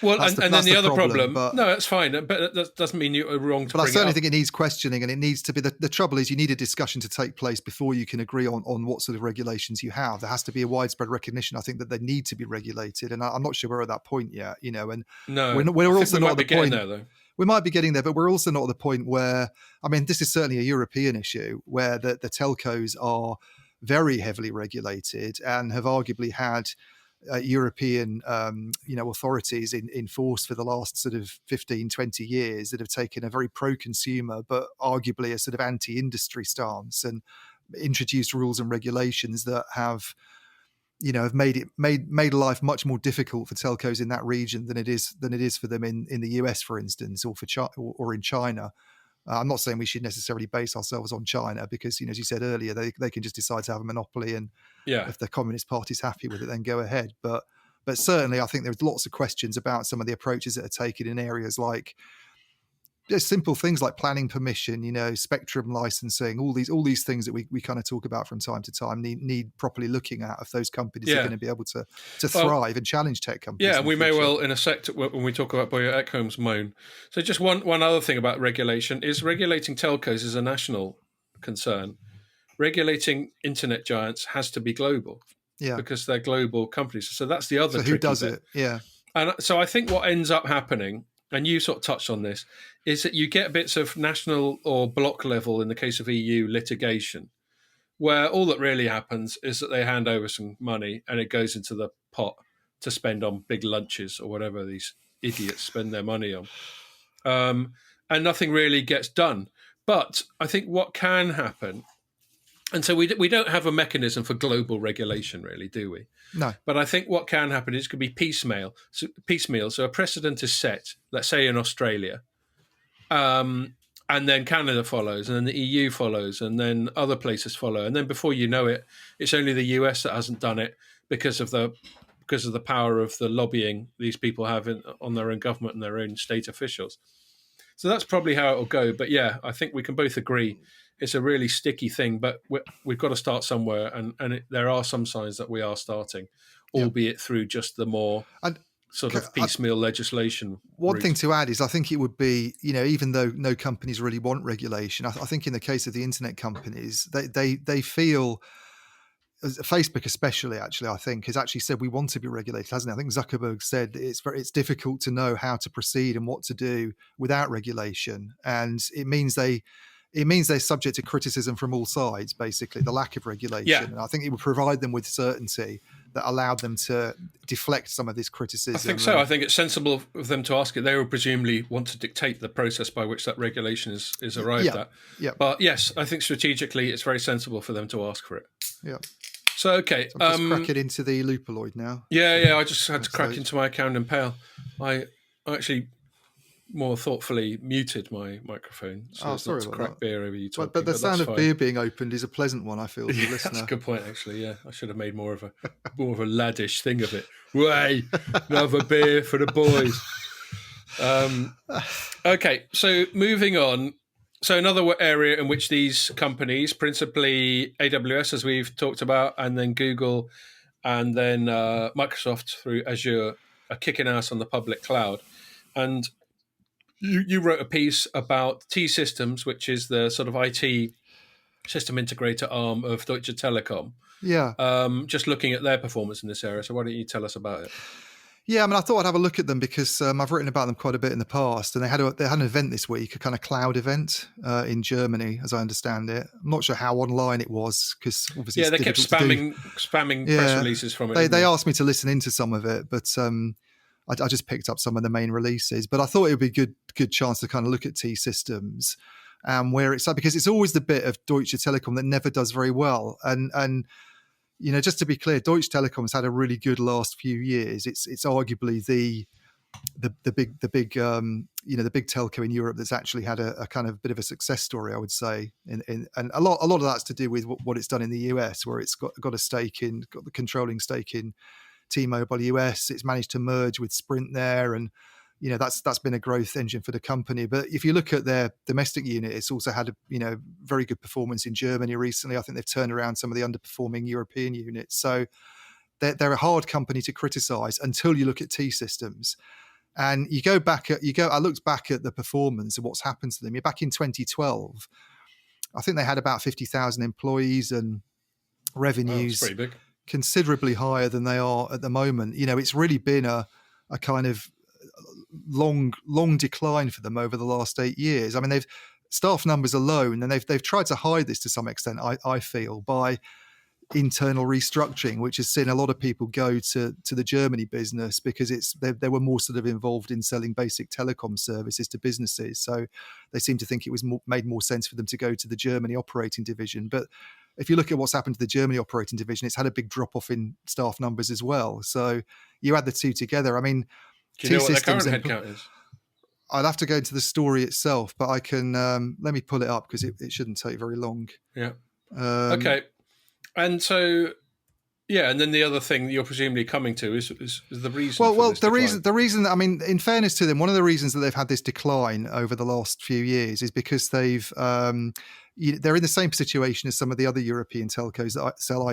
Well, and then the other problem. No, that's fine, but that doesn't mean you're wrong to.
But I certainly think it needs questioning, and it needs to be. The trouble is, you need a discussion to take place before you can agree on what sort of regulations you have. There has to be a widespread recognition, I think, that they need to be regulated, and I'm not sure we're at that point yet. And
no,
we're also not at the point
there, though.
We might be getting there, but we're also not at the point where, I mean, this is certainly a European issue where the telcos are very heavily regulated and have arguably had European, authorities in force for the last sort of 15, 20 years that have taken a very pro-consumer, but arguably a sort of anti-industry stance and introduced rules and regulations that have made life much more difficult for telcos in that region than it is for them in the US, for instance, or in China. I'm not saying we should necessarily base ourselves on China because, as you said earlier, they can just decide to have a monopoly, and if the Communist Party's happy with it, then go ahead. But certainly, I think there's lots of questions about some of the approaches that are taken in areas like just simple things like planning permission, spectrum licensing, all these things that we kind of talk about from time to time need properly looking at if those companies are going to be able to thrive and challenge tech companies.
Yeah, we may well in a sec when we talk about Boyer Ekholm's moan. So just one other thing about regulation is regulating telcos is a national concern. Regulating internet giants has to be global. Yeah, because they're global companies. So that's the other. So
who does
bit.
It? Yeah.
And so I think what ends up happening, and you sort of touched on this, is that you get bits of national or block level, in the case of EU, litigation, where all that really happens is that they hand over some money and it goes into the pot to spend on big lunches or whatever these idiots spend their money on. And nothing really gets done. But I think what can happen, and so we don't have a mechanism for global regulation, really, do we?
No.
But I think what can happen is it could be piecemeal. So a precedent is set, let's say in Australia, and then Canada follows, and then the EU follows, and then other places follow. And then before you know it, it's only the US that hasn't done it because of the power of the lobbying these people have on their own government and their own state officials. So that's probably how it'll go. But yeah, I think we can both agree it's a really sticky thing, but we've got to start somewhere, and there are some signs that we are starting, albeit through just the more sort of piecemeal legislation.
One thing to add is I think it would be, even though no companies really want regulation, I think in the case of the internet companies, they feel, Facebook especially, actually, I think, has actually said we want to be regulated, hasn't it? I think Zuckerberg said it's difficult to know how to proceed and what to do without regulation, and it means they're subject to criticism from all sides, basically, the lack of regulation. Yeah. And I think it would provide them with certainty that allowed them to deflect some of this criticism.
I think so. I think it's sensible of them to ask it. They would presumably want to dictate the process by which that regulation is arrived at.
Yeah.
But yes, I think strategically it's very sensible for them to ask for it.
Yeah.
So, okay.
So I'm just cracking into the Lupaloid now.
Yeah. I just had to crack into my Camden Pale. I actually more thoughtfully muted my microphone. So
sorry
not to crack beer over you talking.
But the sound of beer being opened is a pleasant one, I feel, to the listener.
That's a good point, actually, yeah. I should have made more of a laddish thing of it. Way, another beer for the boys. Okay, so moving on. So another area in which these companies, principally AWS, as we've talked about, and then Google, and then Microsoft through Azure, are kicking ass on the public cloud. And you wrote a piece about T-Systems, which is the sort of IT system integrator arm of Deutsche Telekom.
Yeah.
Just looking at their performance in this area. So why don't you tell us about it?
Yeah, I mean, I thought I'd have a look at them because I've written about them quite a bit in the past, and they had an event this week, a kind of cloud event in Germany, as I understand it. I'm not sure how online it was because obviously
they kept spamming press releases from it.
They asked me to listen into some of it, but I just picked up some of the main releases. But I thought it would be a good chance to kind of look at T-Systems and where it's at, because it's always the bit of Deutsche Telekom that never does very well. And just to be clear, Deutsche Telekom's had a really good last few years. It's arguably the big telco in Europe that's actually had a kind of bit of a success story, I would say. And a lot of that's to do with what it's done in the US, where it's got the controlling stake in T-Mobile US. It's managed to merge with Sprint there, and that's been a growth engine for the company. But if you look at their domestic unit, it's also had a very good performance in Germany recently. I think they've turned around some of the underperforming European units. So they're a hard company to criticize until you look at T-Systems. And I looked back at the performance of what's happened to them. You're back in 2012. I think they had about 50,000 employees and revenues.
That's pretty big.
Considerably higher than they are at the moment. It's really been a kind of long decline for them over the last 8 years. I mean, they've staff numbers are low, and they've tried to hide this to some extent, I feel, by internal restructuring, which has seen a lot of people go to the Germany business because they were more sort of involved in selling basic telecom services to businesses. So they seem to think it was made more sense for them to go to the Germany operating division. But if you look at what's happened to the Germany operating division, it's had a big drop-off in staff numbers as well. So you add the two together. I mean,
do you know what their current headcount is?
I'd have to go into the story itself, but I can let me pull it up because it shouldn't take very long.
Yeah. Okay. And so, Yeah, and then the other thing you're presumably coming to is the reason.
Well,
for this decline.
the reason. I mean, in fairness to them, one of the reasons that they've had this decline over the last few years is because they're in the same situation as some of the other European telcos that sell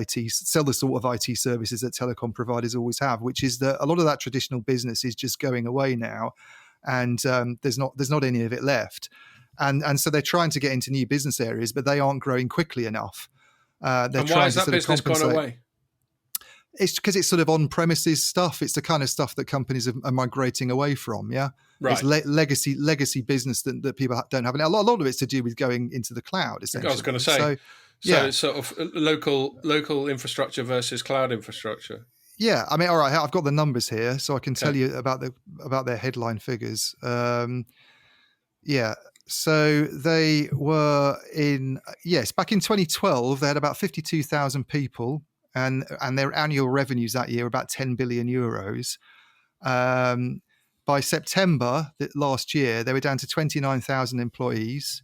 the sort of IT services that telecom providers always have, which is that a lot of that traditional business is just going away now, and there's not any of it left, and so they're trying to get into new business areas, but they aren't growing quickly enough.
And why has that business gone away?
It's because it's sort of on-premises stuff. It's the kind of stuff that companies are migrating away from. Yeah,
right.
It's legacy business that people don't have, and a lot of it's to do with going into the cloud. Essentially,
I was going to say. So it's sort of local infrastructure versus cloud infrastructure.
Yeah, I mean, all right. I've got the numbers here, so I can tell you about their headline figures. So they were back in 2012, they had about 52,000 people. And their annual revenues that year were about 10 billion euros. By September last year, they were down to 29,000 employees.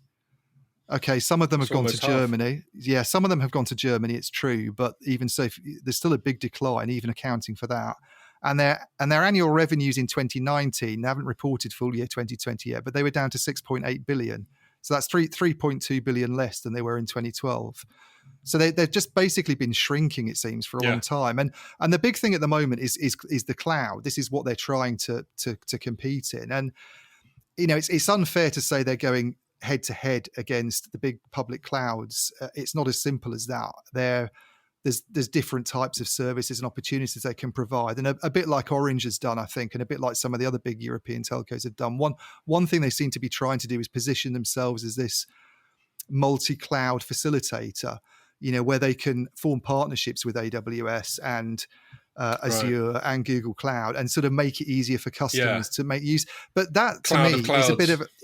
Okay, some of them have gone to Germany. Yeah, some of them have gone to Germany, it's true. But even so, there's still a big decline, even accounting for that. And their annual revenues in 2019, they haven't reported full year 2020 yet, but they were down to 6.8 billion. So that's 3.2 billion less than they were in 2012. So they've just basically been shrinking, it seems, for a long time. And the big thing at the moment is the cloud. This is what they're trying to compete in. And it's unfair to say they're going head to head against the big public clouds. It's not as simple as that. There's different types of services and opportunities they can provide, and a bit like Orange has done, I think, and a bit like some of the other big European telcos have done. One thing they seem to be trying to do is position themselves as this multi-cloud facilitator, where they can form partnerships with AWS and Azure and Google Cloud, and sort of make it easier for customers to make use. But that, to me,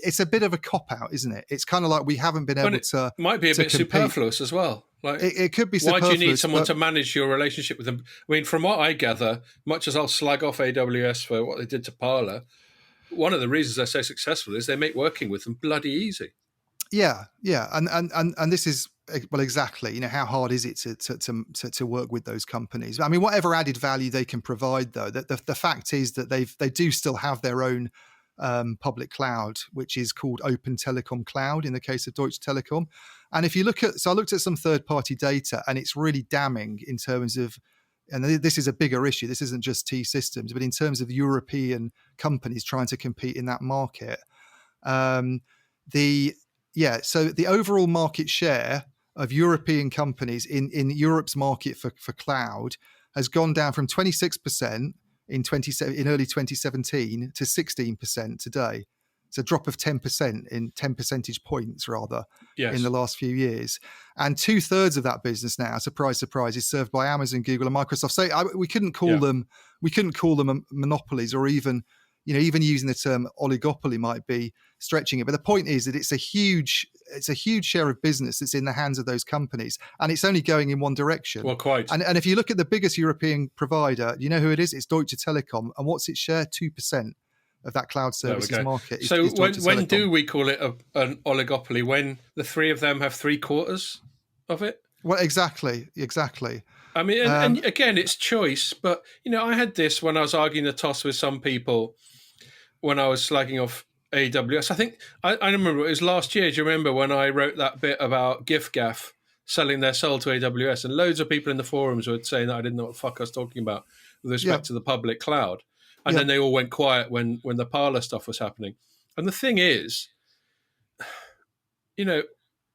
is a bit of a cop out, isn't it? It's kind of like we haven't been able to.
It might be a bit compete. Superfluous as well. Like
it could be superfluous.
Why do you need someone to manage your relationship with them? I mean, from what I gather, much as I'll slag off AWS for what they did to Parler, one of the reasons they're so successful is they make working with them bloody easy.
Yeah, and this is exactly. How hard is it to work with those companies? I mean, whatever added value they can provide, though, the fact is that they do still have their own public cloud, which is called Open Telecom Cloud in the case of Deutsche Telekom. And if you I looked at some third-party data, and it's really damning in terms of, and this is a bigger issue. This isn't just T-Systems, but in terms of European companies trying to compete in that market, so the overall market share of European companies in Europe's market for cloud has gone down from 26% in early 2017 to 16% today. It's a drop of 10% in 10 percentage points, rather, in the last few years. And 2/3 of that business now, surprise, surprise, is served by Amazon, Google, and Microsoft. So we couldn't call them monopolies, or even using the term oligopoly might be stretching it. But the point is that it's a huge share of business that's in the hands of those companies, and it's only going in one direction.
Well, quite.
And if you look at the biggest European provider, you know who it is? It's Deutsche Telekom. And what's its share? 2% of that cloud services market.
So when do we call it an oligopoly? When the three of them have 3/4 of it?
Well, exactly.
I mean, and again, it's choice. But, I had this when I was arguing the toss with some people when I was slagging off AWS. I think, I remember it was last year. Do you remember when I wrote that bit about GIFGAF selling their soul to AWS? And loads of people in the forums were saying that I didn't know what the fuck I was talking about with respect to the public cloud. And then they all went quiet when the Parler stuff was happening. And the thing is,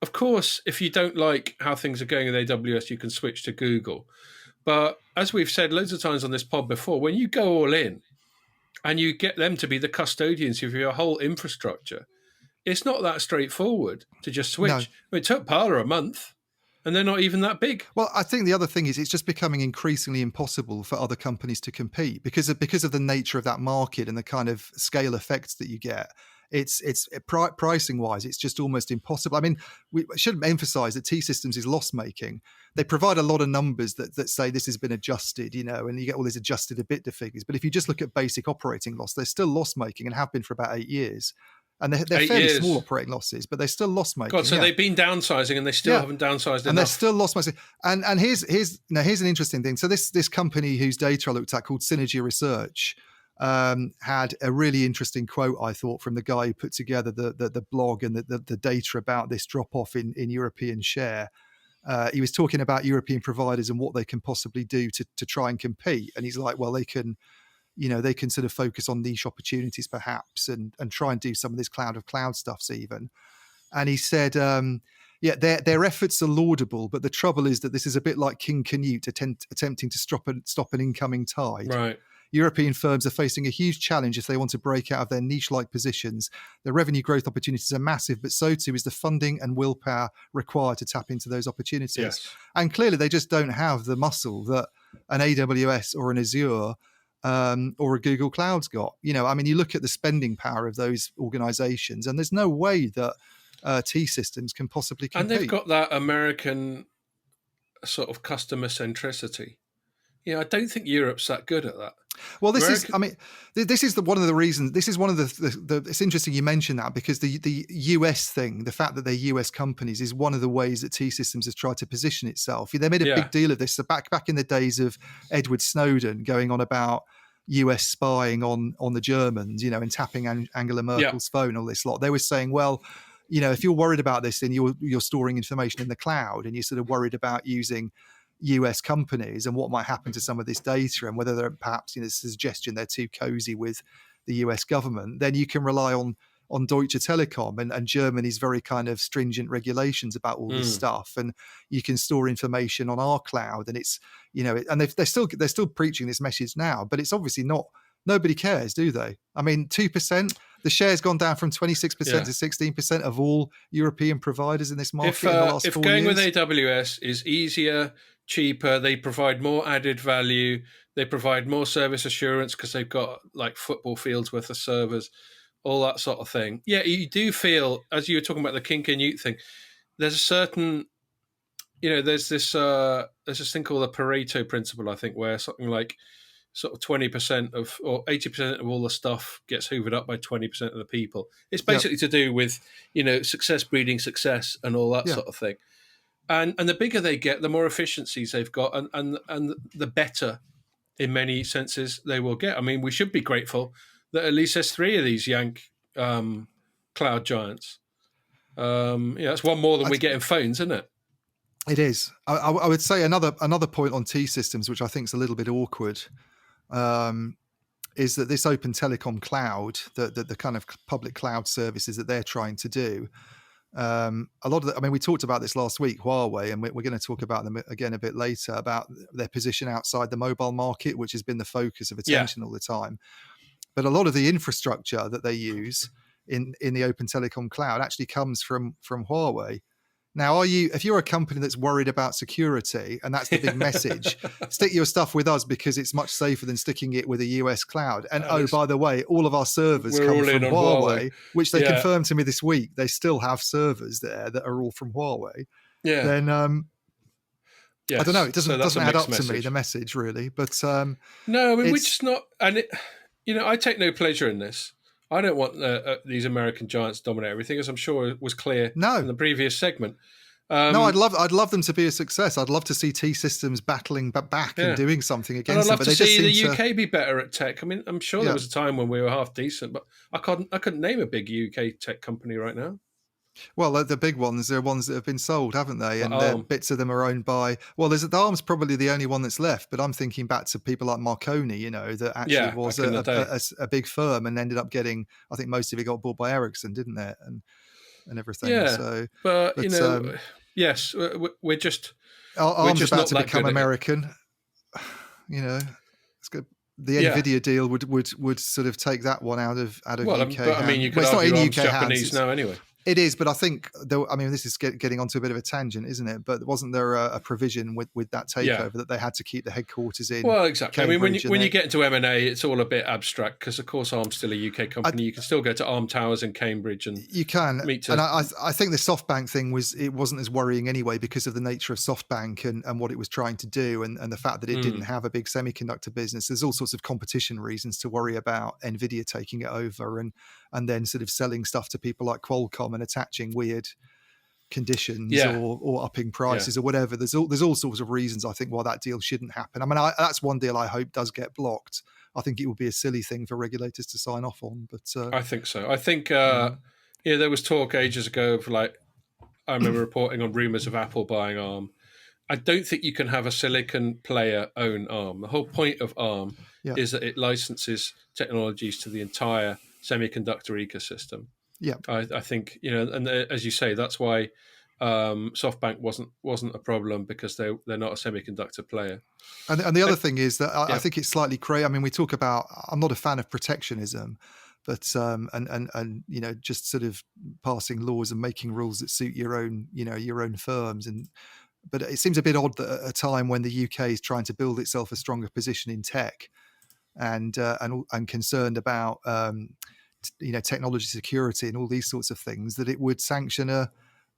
of course, if you don't like how things are going with AWS, you can switch to Google. But as we've said loads of times on this pod before, when you go all in and you get them to be the custodians of your whole infrastructure, it's not that straightforward to just switch.
No.
I mean, it took Parler a month, and they're not even that big.
Well, I think the other thing is it's just becoming increasingly impossible for other companies to compete because of the nature of that market and the kind of scale effects that you get. It's pricing wise, it's just almost impossible. I mean, we should emphasize that T-Systems is loss making. They provide a lot of numbers that say this has been adjusted, and you get all these adjusted EBITDA figures. But if you just look at basic operating loss, they're still loss making and have been for about 8 years. And they're
8
fairly
years.
small operating losses, but they're still loss-making.
God, so they've been downsizing and they still haven't downsized enough.
And they're still loss-making. And here's an interesting thing. So this company whose data I looked at, called Synergy Research, had a really interesting quote, I thought, from the guy who put together the blog and the data about this drop-off in European share. He was talking about European providers and what they can possibly do to try and compete. And he's like, well, they can sort of focus on niche opportunities perhaps and try and do some of this cloud of cloud stuffs even. And he said, their efforts are laudable, but the trouble is that this is a bit like King Canute attempting to stop an incoming tide.
Right.
European firms are facing a huge challenge if they want to break out of their niche-like positions. The revenue growth opportunities are massive, but so too is the funding and willpower required to tap into those opportunities.
Yes.
And clearly they just don't have the muscle that an AWS or an Azure or a Google Cloud's got. You look at the spending power of those organizations, and there's no way that T-Systems can possibly compete.
And they've got that American sort of customer centricity. I don't think Europe's that good at that.
Well, this is one of the reasons. This is one of the. It's interesting you mentioned that, because the US thing, the fact that they're US companies, is one of the ways that T-Systems has tried to position itself. They made a big deal of this. So back in the days of Edward Snowden going on about US spying on the Germans, and tapping Angela Merkel's phone, all this lot, they were saying, well, if you're worried about this, then you're storing information in the cloud, and you're sort of worried about using US companies and what might happen to some of this data, and whether they're perhaps suggestion they're too cozy with the US government, then you can rely on Deutsche Telekom and Germany's very kind of stringent regulations about all this stuff, and you can store information on our cloud. And it's and they're still preaching this message now, but it's obviously not. Nobody cares, do they? 2%. The share's gone down from 26% to 16% of all European providers in this market in the last 4 years.
If going with AWS is easier, cheaper, they provide more added value, they provide more service assurance because they've got like football fields worth of servers, all that sort of thing. Yeah, you do feel, as you were talking about the King Canute thing, there's a certain, there's this thing called the Pareto Principle, I think, where something like sort of 20% or 80% of all the stuff gets hoovered up by 20% of the people. It's basically to do with, success breeding success and all that sort of thing. And the bigger they get, the more efficiencies they've got, and the better, in many senses, they will get. We should be grateful that at least there's 3 of these Yank cloud giants. That's one more than we get in phones, isn't it?
It is. I would say another point on T-Systems, which I think is a little bit awkward, is that this open telecom cloud, the kind of public cloud services that they're trying to do, a lot of we talked about this last week, Huawei, and we're going to talk about them again a bit later, about their position outside the mobile market, which has been the focus of attention all the time. But a lot of the infrastructure that they use in the open telecom cloud actually comes from Huawei. Now, if you're a company that's worried about security, and that's the big message, stick your stuff with us because it's much safer than sticking it with a US cloud. And by the way, all of our servers come from Huawei, which they confirmed to me this week. They still have servers there that are all from Huawei.
Yeah.
Then I don't know. It doesn't add up
message
to me, the message, really. But
no, we're just not. And I take no pleasure in this. I don't want these American giants to dominate everything, as I'm sure was clear in the previous segment.
No, I'd love them to be a success. I'd love to see T-Systems battling back and doing something against them.
And I'd love to see the UK be better at tech. I'm sure there was a time when we were half decent, but I couldn't name a big UK tech company right now.
Well, the big ones are ones that have been sold, haven't they? And bits of them are owned by. Well, the Arm's probably the only one that's left. But I'm thinking back to people like Marconi, that actually was a big firm and ended up getting. I think most of it got bought by Ericsson, didn't it? And everything.
Yeah.
So,
but yes, we're just.
Arm's about to become American. It's good. The Nvidia deal would sort of take that one out of UK.
But you could argue Arm's Japanese now anyway.
It is, but I think, this is getting onto a bit of a tangent, isn't it? But wasn't there a provision with that takeover that they had to keep the headquarters in?
Well, exactly.
Cambridge,
when you get into M&A, it's all a bit abstract because, of course, Arm's still a UK company. You can still go to Arm Towers in Cambridge and
you can.
meet.
And I think the SoftBank thing wasn't as worrying anyway because of the nature of SoftBank and what it was trying to do and the fact that it didn't have a big semiconductor business. There's all sorts of competition reasons to worry about Nvidia taking it over and then sort of selling stuff to people like Qualcomm and attaching weird conditions or upping prices or whatever. There's all sorts of reasons I think why that deal shouldn't happen. That's one deal I hope does get blocked. I think it would be a silly thing for regulators to sign off on. But
I think so. I think there was talk ages ago of I remember reporting on rumours of Apple buying Arm. I don't think you can have a silicon player own Arm. The whole point of Arm is that it licenses technologies to the entire semiconductor ecosystem. Yeah, I think and as you say, that's why SoftBank wasn't a problem because they're not a semiconductor player.
And the other thing is that I think it's slightly crazy. We talk about. I'm not a fan of protectionism, but and just sort of passing laws and making rules that suit your own firms but it seems a bit odd that at a time when the UK is trying to build itself a stronger position in tech and concerned about technology security and all these sorts of things, that it would sanction the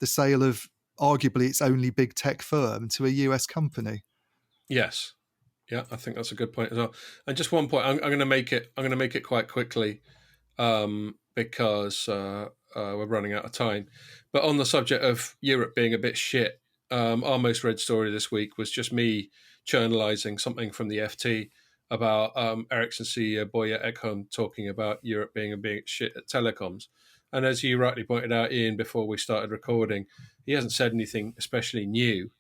sale of arguably its only big tech firm to a US company.
Yes, yeah, I think that's a good point as well. And just one point, I'm going to make it quite quickly because we're running out of time. But on the subject of Europe being a bit shit, our most read story this week was just me journalising something from the FT about Ericsson CEO Börje Ekholm talking about Europe being a big shit at telecoms. And as you rightly pointed out, Ian, before we started recording, he hasn't said anything especially new.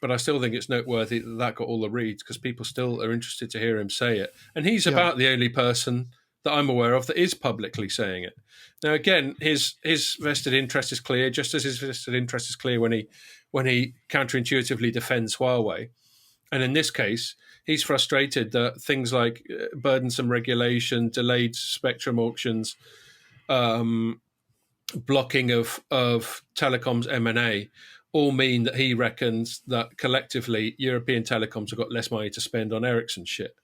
But I still think it's noteworthy that got all the reads because people still are interested to hear him say it. And he's about the only person that I'm aware of that is publicly saying it. Now, again, his vested interest is clear, just as his vested interest is clear when he counterintuitively defends Huawei. And in this case, he's frustrated that things like burdensome regulation, delayed spectrum auctions, blocking of telecoms M&A all mean that he reckons that collectively European telecoms have got less money to spend on Ericsson shit.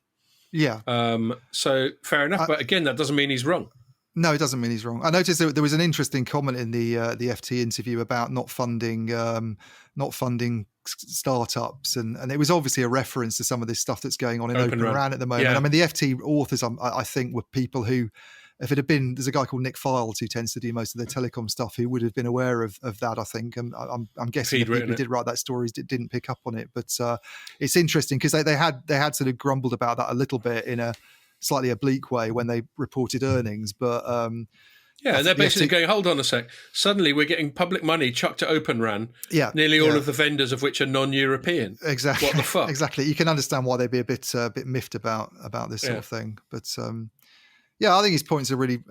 Yeah.
So fair enough. But again, that doesn't mean he's wrong.
No, it doesn't mean he's wrong. I noticed there was an interesting comment in the FT interview about not funding startups, and it was obviously a reference to some of this stuff that's going on in Open RAN at the moment. Yeah. The FT authors, I think, were people who, if it had been, there's a guy called Nick Files who tends to do most of the telecom stuff, who would have been aware of that, I think. And I'm guessing the people who did write that story didn't pick up on it. But it's interesting because they had sort of grumbled about that a little bit in a slightly oblique way when they reported earnings. But
and they're basically going, hold on a sec. Suddenly we're getting public money chucked to Open RAN. Yeah, nearly all of the vendors of which are non-European.
Exactly.
What the fuck?
Exactly. You can understand why they'd be a bit miffed about this sort of thing. But I think his points are really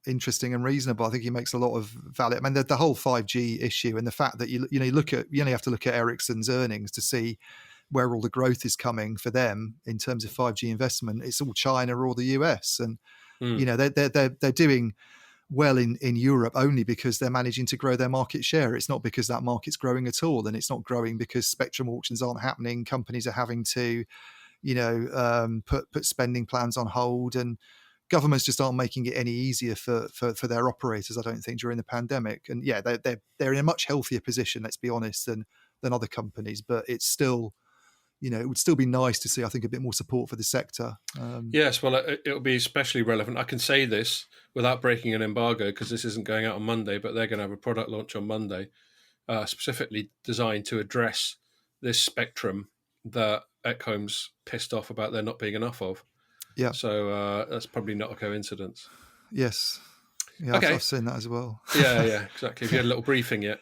interesting and reasonable. I think he makes a lot of valid. The whole 5G issue and the fact that you only have to look at Ericsson's earnings to see where all the growth is coming for them in terms of 5G investment. It's all China or the US, and they're doing well in Europe only because they're managing to grow their market share. It's not because that market's growing at all, and it's not growing because spectrum auctions aren't happening. Companies are having to, put spending plans on hold, and governments just aren't making it any easier for their operators, I don't think, during the pandemic. And they're in a much healthier position, let's be honest, than other companies. But it's still, it would still be nice to see, I think, a bit more support for the sector.
Yes, well, it'll be especially relevant. I can say this without breaking an embargo because this isn't going out on Monday, but they're going to have a product launch on Monday, specifically designed to address this spectrum that Ekholm's pissed off about there not being enough of. Yeah. So that's probably not a coincidence.
Yes. Yeah, okay. I've seen that as well.
Yeah, exactly. Have you had a little briefing yet?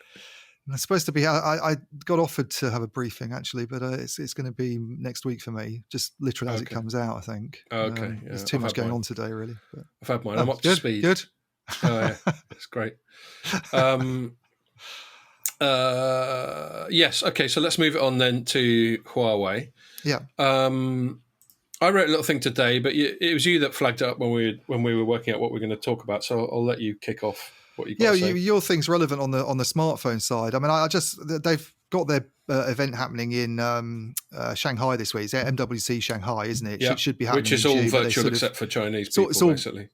It's supposed to be. I got offered to have a briefing actually, but it's going to be next week for me. Just literally as it comes out, I think.
Okay.
There's too much going on today, really. But...
I've had mine. I'm up to speed.
Good.
It's great. Yes. Okay. So let's move it on then to Huawei.
Yeah.
I wrote a little thing today, but it was you that flagged it up when we were working out what we're going to talk about. So I'll let you kick off. what you've got to say.
Your thing's relevant on the smartphone side. I mean, they've got their event happening in Shanghai this week. It's MWC Shanghai, isn't it?
Yeah,
It should be happening
which is
in
all
June,
virtual except for Chinese people, basically.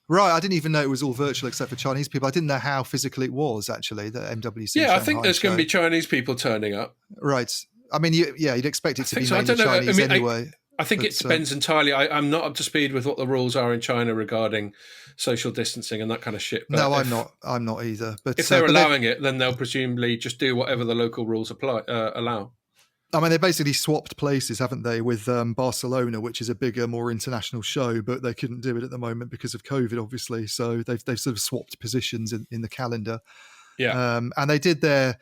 Right, I didn't even know it was all virtual except for Chinese people. I didn't know how physical it was, actually, the MWC
Yeah,
Shanghai
I think there's going to be Chinese people turning up.
Right. I mean, you'd expect it to be mainly
Chinese
anyway.
I think it depends entirely. I'm not up to speed with what the rules are in China regarding social distancing and that kind of shit.
But I'm not either. But
if they're allowing it, then they'll presumably just do whatever the local rules allow.
I mean, they basically swapped places, haven't they, with Barcelona, which is a bigger, more international show, but they couldn't do it at the moment because of COVID, obviously. So they've sort of swapped positions in the calendar.
Yeah,
and they did their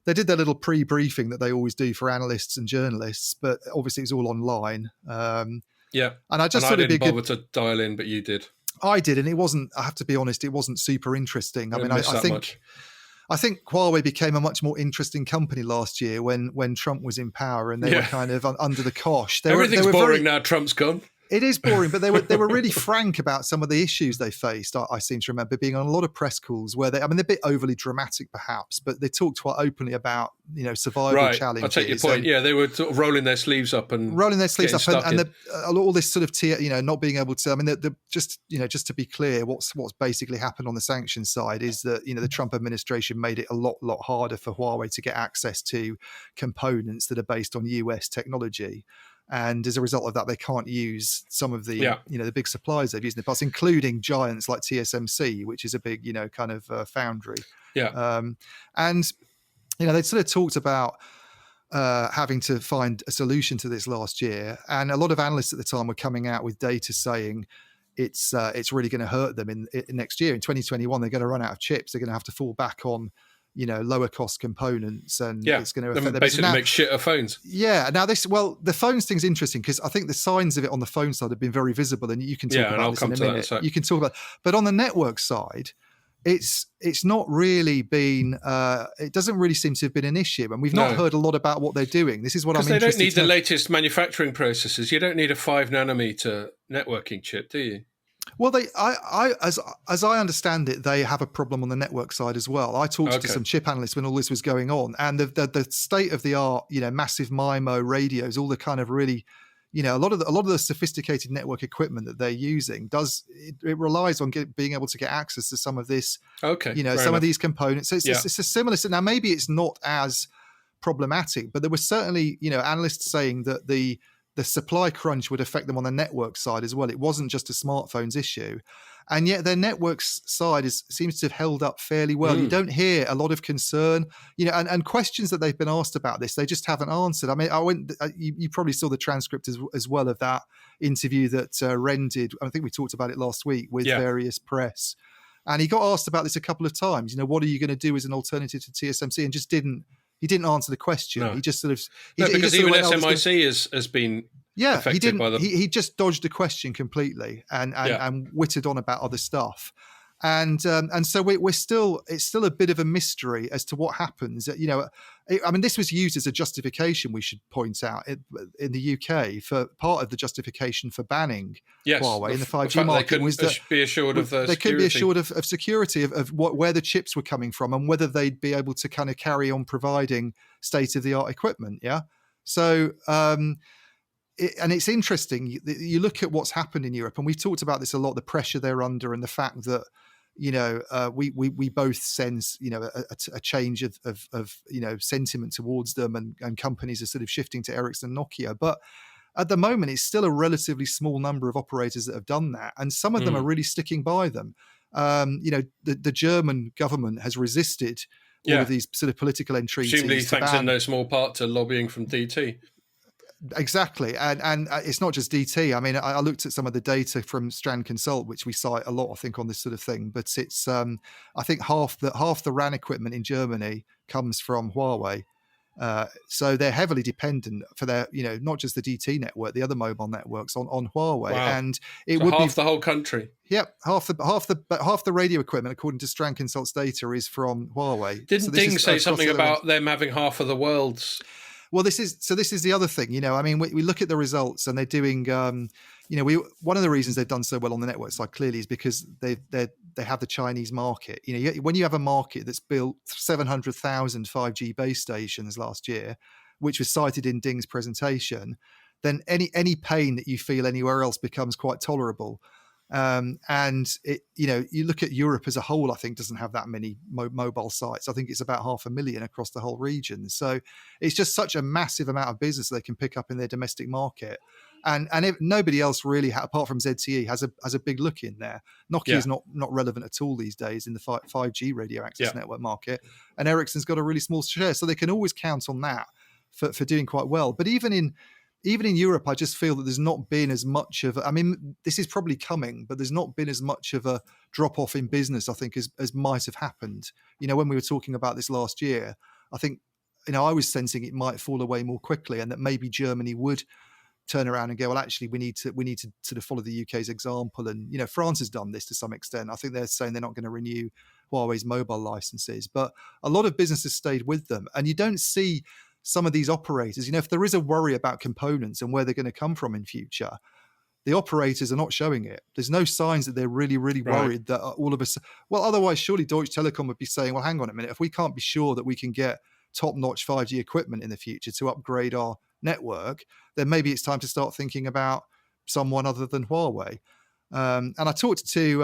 little pre-briefing that they always do for analysts and journalists, but obviously it's all online.
Yeah,
and I didn't
bother to dial in, but you did.
I did, and it wasn't. I have to be honest, it wasn't super interesting. I mean, I think Huawei became a much more interesting company last year when Trump was in power and they were kind of under the cosh.
Everything's boring now. Trump's gone.
It is boring, but they were really frank about some of the issues they faced. I seem to remember being on a lot of press calls where they're a bit overly dramatic, perhaps, but they talked quite openly about survival challenges.
I take your point. Yeah, they were sort of rolling their sleeves up and
all this sort of not being able to. I mean, just to be clear, what's basically happened on the sanctions side is that the Trump administration made it a lot harder for Huawei to get access to components that are based on US technology. And as a result of that, they can't use some of the the big suppliers they've used in the past, including giants like TSMC, which is a big kind of foundry.
Yeah.
And they sort of talked about having to find a solution to this last year, and a lot of analysts at the time were coming out with data saying it's really going to hurt them in next year in 2021. They're going to run out of chips. They're going to have to fall back on lower cost components, and it's going to affect them.
Basically make shit of phones.
Yeah. Now the phones thing's interesting because I think the signs of it on the phone side have been very visible, and you can talk about this in a minute. You can talk about, but on the network side, it's not really been. It doesn't really seem to have been an issue, and we've not heard a lot about what they're doing. This is what I'm interested.
Because they don't need the latest manufacturing processes. You don't need a 5 nanometer networking chip, do you?
Well, as I understand it, they have a problem on the network side as well. I talked to some chip analysts when all this was going on, and the state of the art, massive MIMO radios, all the kind of really, a lot of the sophisticated network equipment that they're using it relies on being able to get access to some of this, some of these components. So it's a similar. Now maybe it's not as problematic, but there was certainly analysts saying that the supply crunch would affect them on the network side as well. It wasn't just a smartphones issue. And yet their network side seems to have held up fairly well. You don't hear a lot of concern, and questions that they've been asked about this, they just haven't answered. I mean, you probably saw the transcript as well of that interview that Ren did. I think we talked about it last week with various press. And he got asked about this a couple of times. What are you going to do as an alternative to TSMC? And just didn't answer the question.
No.
He just sort of...
because even SMIC has been affected by them.
He just dodged the question completely and whittled on about other stuff. And so it's still a bit of a mystery as to what happens. I mean, this was used as a justification, we should point out, in the UK for part of the justification for banning Huawei in the 5G market was that
be assured of
they could be assured of security of where the chips were coming from and whether they'd be able to kind of carry on providing state-of-the-art equipment. Yeah. So and it's interesting. You look at what's happened in Europe, and we've talked about this a lot, the pressure they're under and the fact that we both sense a change of sentiment towards them, and companies are sort of shifting to Ericsson and Nokia. But at the moment, it's still a relatively small number of operators that have done that, and some of them are really sticking by them. The German government has resisted all of these sort of political entreaties.
Presumably thanks in no small part to lobbying from DT.
Exactly, and it's not just DT. I mean, I looked at some of the data from Strand Consult, which we cite a lot, I think, on this sort of thing. But it's, I think half the RAN equipment in Germany comes from Huawei, so they're heavily dependent for their, not just the DT network, the other mobile networks on Huawei, and it would
half the whole country.
Yep, half the radio equipment, according to Strand Consult's data, is from Huawei.
Didn't Ding say something about them having half of the world's?
Well, this is the other thing, I mean, we look at the results, and they're doing, one of the reasons they've done so well on the network side clearly is because they're they have the Chinese market. When you have a market that's built 700,000 5G base stations last year, which was cited in Ding's presentation, then any pain that you feel anywhere else becomes quite tolerable. And you look at Europe as a whole, I think doesn't have that many mobile sites. I think it's about 500,000 across the whole region. So it's just such a massive amount of business they can pick up in their domestic market. And if nobody else really, apart from ZTE, has a big look in there. Nokia's not relevant at all these days in the 5G radio access network market, and Ericsson's got a really small share, so they can always count on that for doing quite well. But even in Europe, I just feel that there's not been as much of this is probably coming, but there's not been as much of a drop off in business, I think, as might have happened. When we were talking about this last year, I think I was sensing it might fall away more quickly, and that maybe Germany would turn around and go, well, actually, we need to sort of follow the UK's example. And France has done this to some extent. I think they're saying they're not going to renew Huawei's mobile licenses, but a lot of businesses stayed with them. And you don't see some of these operators, if there is a worry about components and where they're going to come from in future, the operators are not showing it. There's no signs that they're really, really worried that all of us. Well, otherwise, surely Deutsche Telekom would be saying, well, hang on a minute, if we can't be sure that we can get top-notch 5G equipment in the future to upgrade our network, then maybe it's time to start thinking about someone other than Huawei. And I talked to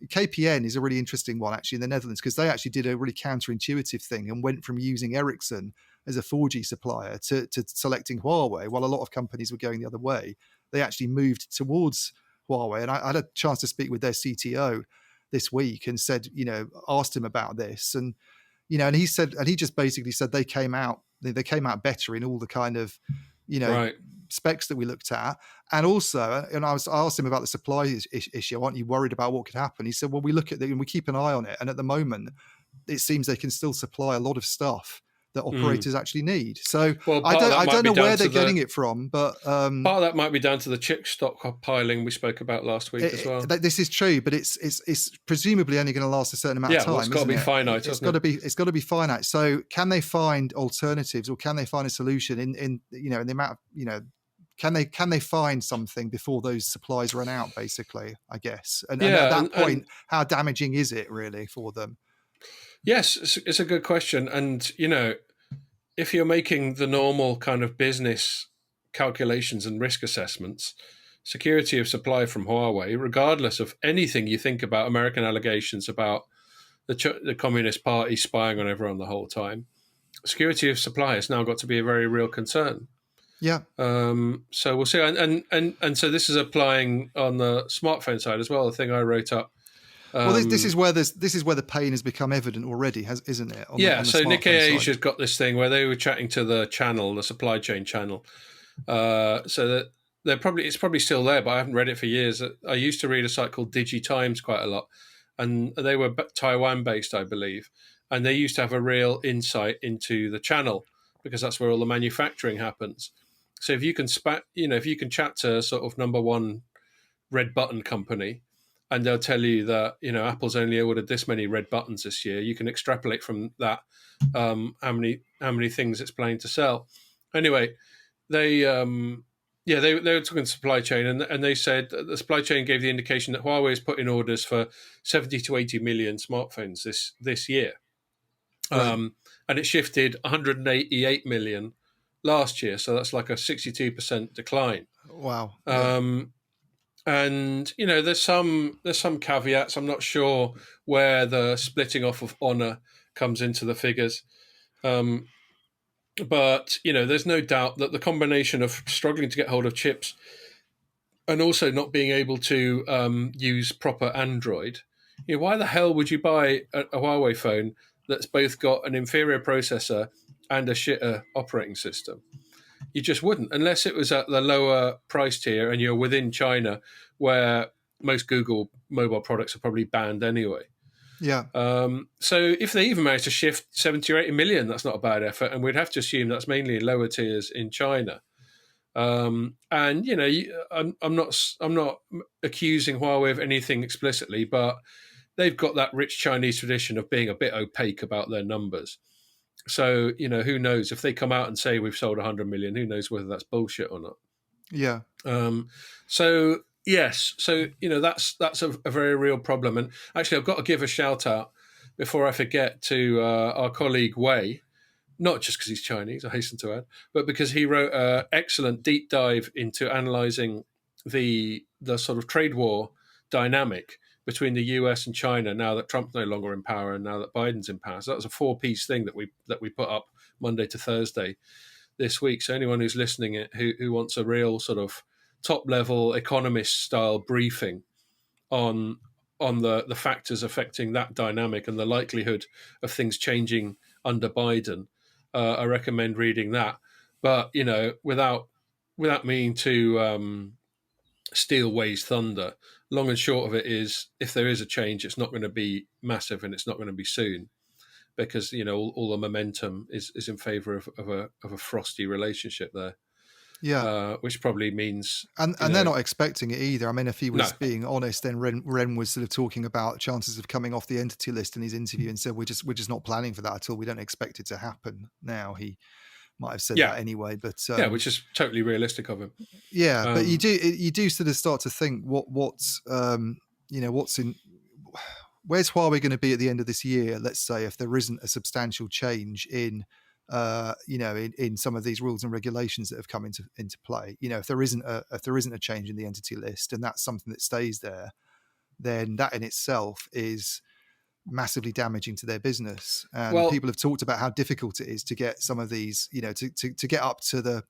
KPN is a really interesting one actually in the Netherlands, because they actually did a really counterintuitive thing and went from using Ericsson as a 4G supplier to selecting Huawei, while a lot of companies were going the other way. They actually moved towards Huawei. And I had a chance to speak with their CTO this week and said, asked him about this. And, and he just basically said they came out better in all the kind of, specs that we looked at. And also, I asked him about the supply issue. Aren't you worried about what could happen? He said, well, we look at it and we keep an eye on it. And at the moment, it seems they can still supply a lot of stuff that operators actually need. So I don't know where they're getting it from, but
part of that might be down to the chip stockpiling we spoke about last week as well.
This is true, but it's presumably only going to last a certain amount of time.
It's got to be finite. It's
got to be finite. So can they find alternatives, or can they find a solution in the amount of can they find something before those supplies run out? Basically, I guess. And at that point, how damaging is it really for them?
Yes, it's a good question. And, if you're making the normal kind of business calculations and risk assessments, security of supply from Huawei, regardless of anything you think about American allegations about the Communist Party spying on everyone the whole time, security of supply has now got to be a very real concern.
Yeah.
So we'll see. And so this is applying on the smartphone side as well, the thing I wrote up.
Well, this is where the pain has become evident already, isn't it? On the
so Nikkei Asia's got this thing where they were chatting to the channel, the supply chain channel. So that it's probably still there, but I haven't read it for years. I used to read a site called DigiTimes quite a lot, and they were Taiwan based, I believe, and they used to have a real insight into the channel because that's where all the manufacturing happens. So if you can chat to sort of number one red button company, and they'll tell you that, Apple's only ordered this many red buttons this year, you can extrapolate from that how many things it's planning to sell. Anyway, they were talking supply chain, and they said that the supply chain gave the indication that Huawei has put in orders for 70 to 80 million smartphones this year. Right. And it shifted 188 million last year, so that's like a 62% decline.
Wow.
And there's some caveats. I'm not sure where the splitting off of Honor comes into the figures, but there's no doubt that the combination of struggling to get hold of chips and also not being able to use proper Android. Why the hell would you buy a Huawei phone that's both got an inferior processor and a shitter operating system? You just wouldn't, unless it was at the lower price tier and you're within China, where most Google mobile products are probably banned anyway.
Yeah.
So if they even manage to shift 70 or 80 million, that's not a bad effort. And we'd have to assume that's mainly lower tiers in China. And, I'm not accusing Huawei of anything explicitly, but they've got that rich Chinese tradition of being a bit opaque about their numbers. So, who knows if they come out and say we've sold 100 million, who knows whether that's bullshit or not.
Yeah.
So Yes, so that's a very real problem, and actually, I've got to give a shout out before I forget to our colleague Wei, not just because he's Chinese, I hasten to add, but because he wrote an excellent deep dive into analysing the sort of trade war dynamic between the US and China now that Trump's no longer in power and now that Biden's in power. So that was a 4-piece thing that we put up Monday to Thursday this week. So anyone who's listening who wants a real sort of top level economist style briefing on the factors affecting that dynamic and the likelihood of things changing under Biden, I recommend reading that. But without meaning to steal Wei's thunder, long and short of it is, if there is a change, it's not going to be massive and it's not going to be soon, because all the momentum is in favour of a frosty relationship there.
Yeah,
which probably means,
and they're not expecting it either. I mean, if he was being honest, then Ren was sort of talking about chances of coming off the entity list in his interview and said we're just not planning for that at all. We don't expect it to happen now. He might have said that anyway, but
which is totally realistic of him.
Yeah, but you do sort of start to think what's in. Where's Huawei going to be at the end of this year? Let's say if there isn't a substantial change in in some of these rules and regulations that have come into play. If there isn't a change in the entity list and that's something that stays there, then that in itself is massively damaging to their business. And people have talked about how difficult it is to get some of these, to get up to the,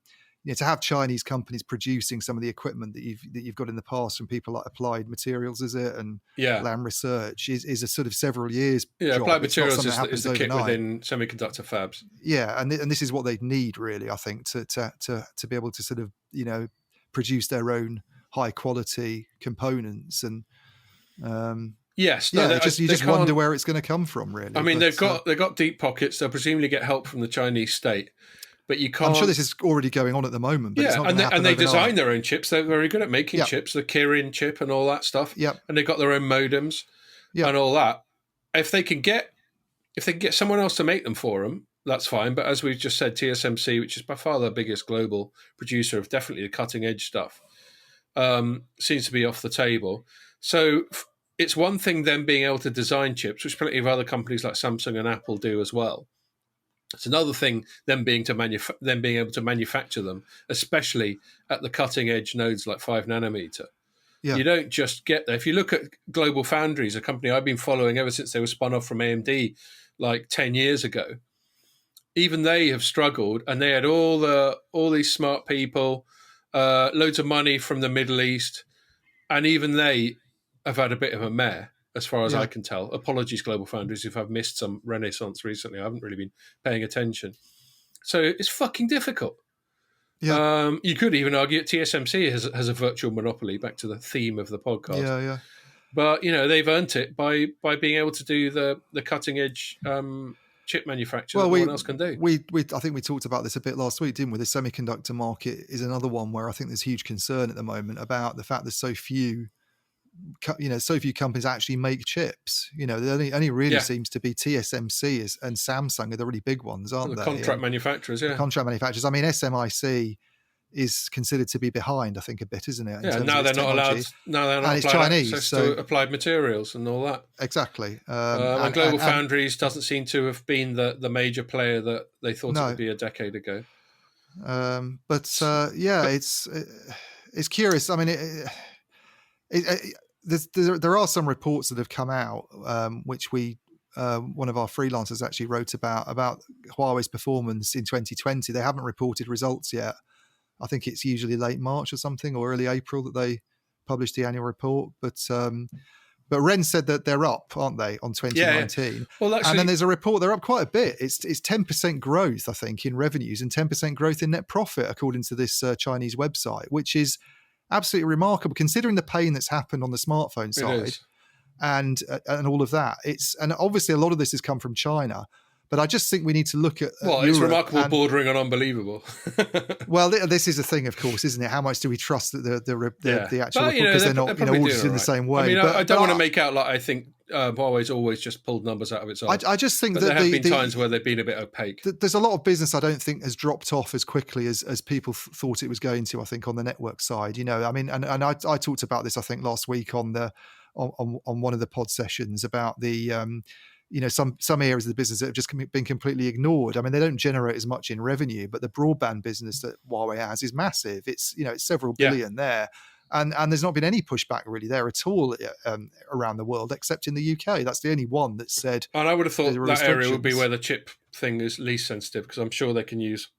to have Chinese companies producing some of the equipment that you've got in the past from people like Applied Materials, is it? And Lam Research is a sort of several years.
Yeah,
job.
Applied Materials is the
overnight.
kit within semiconductor fabs.
Yeah, and this is what they need really, I think, to be able to sort of produce their own high quality components and.
Yes,
you just wonder where it's going to come from, really.
I mean, they've got deep pockets. They'll presumably get help from the Chinese state. But you can't.
I'm sure this is already going on at the moment. But it's not
and they
overnight.
design their own chips. They're very good at making chips, the Kirin chip and all that stuff.
Yep.
And they've got their own modems and all that. If they can get someone else to make them for them, that's fine. But as we've just said, TSMC, which is by far the biggest global producer of definitely the cutting edge stuff, seems to be off the table. So it's one thing them being able to design chips, which plenty of other companies like Samsung and Apple do as well. It's another thing them being able to manufacture them, especially at the cutting edge nodes like 5 nanometer. Yeah. You don't just get there. If you look at Global Foundries, a company I've been following ever since they were spun off from AMD like 10 years ago, even they have struggled, and they had all these smart people, loads of money from the Middle East, and even they have had a bit of a mare, as far as I can tell. Apologies, Global Foundries, if I've missed some renaissance recently. I haven't really been paying attention. So it's fucking difficult. Yeah. You could even argue that TSMC has a virtual monopoly, back to the theme of the podcast.
Yeah.
But, they've earned it by being able to do the cutting edge chip manufacture that no one else can do.
I think we talked about this a bit last week, didn't we? The semiconductor market is another one where I think there's huge concern at the moment about the fact there's so few companies actually make chips. There only really seems to be TSMC and Samsung are the really big ones, aren't they?
Contract manufacturers,
Contract manufacturers. I mean, SMIC is considered to be behind, I think, a bit, isn't it?
Yeah, now they're not allowed. Now they're not
and it's Chinese,
to Applied Materials and all that.
Exactly.
And Global Foundries doesn't seem to have been the major player that they thought it would be a decade ago.
It's curious. I mean, there are some reports that have come out, which one of our freelancers actually wrote about Huawei's performance in 2020. They haven't reported results yet. I think it's usually late March or something, or early April, that they publish the annual report. But Ren said that they're up, aren't they, on 2019? Yeah. Well, actually, and then there's a report they're up quite a bit. It's 10% growth, I think, in revenues and 10% growth in net profit, according to this Chinese website, which is absolutely remarkable considering the pain that's happened on the smartphone side and all of that. And obviously a lot of this has come from China, But I just think we need to look at
it's remarkable, bordering on unbelievable.
Well, this is a thing, of course, isn't it? How much do we trust the actual report,
because
they're not audited in the same way?
I mean, I don't want to make out like I think Huawei's always just pulled numbers out of its arse.
I just think that
there have been times where they've been a bit opaque.
There's a lot of business I don't think has dropped off as quickly as people thought it was going to. I think on the network side, I mean, and I talked about this I think last week on one of the pod sessions about the some areas of the business that have just been completely ignored. I mean, they don't generate as much in revenue, but the broadband business that Huawei has is massive. It's it's several billion there. And there's not been any pushback really there at all around the world, except in the UK. That's the only one that said.
And I would have thought that area would be where the chip thing is least sensitive, because I'm sure they can use.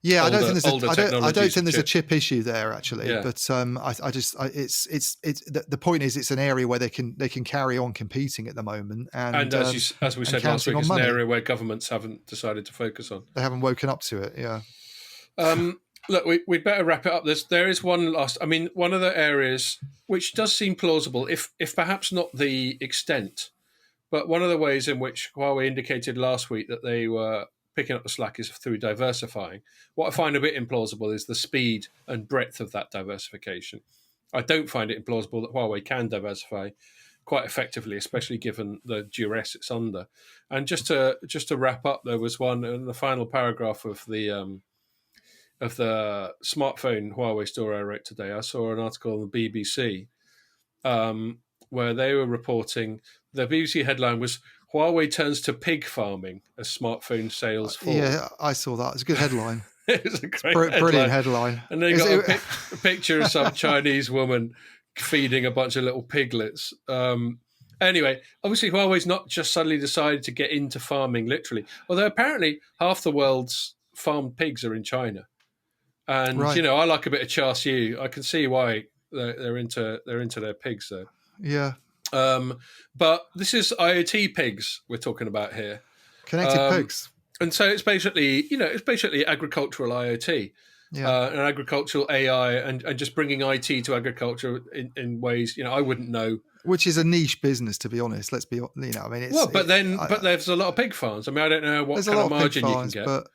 Yeah, I don't think there's a chip issue there actually. Yeah. But the point is it's an area where they can carry on competing at the moment. And
as we said last week, it's an area where governments haven't decided to focus on.
They haven't woken up to it. Yeah.
Look, we'd better wrap it up. There is one last. I mean, one of the areas which does seem plausible, if perhaps not the extent, but one of the ways in which Huawei indicated last week that they were picking up the slack is through diversifying. What I find a bit implausible is the speed and breadth of that diversification. I don't find it implausible that Huawei can diversify quite effectively, especially given the duress it's under. And just to wrap up, there was one in the final paragraph of the smartphone Huawei story I wrote today. I saw an article on the BBC where they were reporting, the BBC headline was, Huawei turns to pig farming as smartphone sales fall.
Yeah, I saw that. It's a good headline.
It was a great
brilliant headline.
And they got a picture of some Chinese woman feeding a bunch of little piglets. Anyway, obviously Huawei's not just suddenly decided to get into farming, literally. Although apparently half the world's farmed pigs are in China. And,
right.
I like a bit of char siu. I can see why they're into their pigs, though.
Yeah.
But this is IoT pigs we're talking about here.
Connected pigs.
And so it's basically, agricultural IoT.
Yeah.
And agricultural AI and just bringing IT to agriculture in ways, I wouldn't know.
Which is a niche business, to be honest. Let's be, I mean, it's...
Well, but there's a lot of pig farms. I mean, I don't know what kind of margin you can get.
But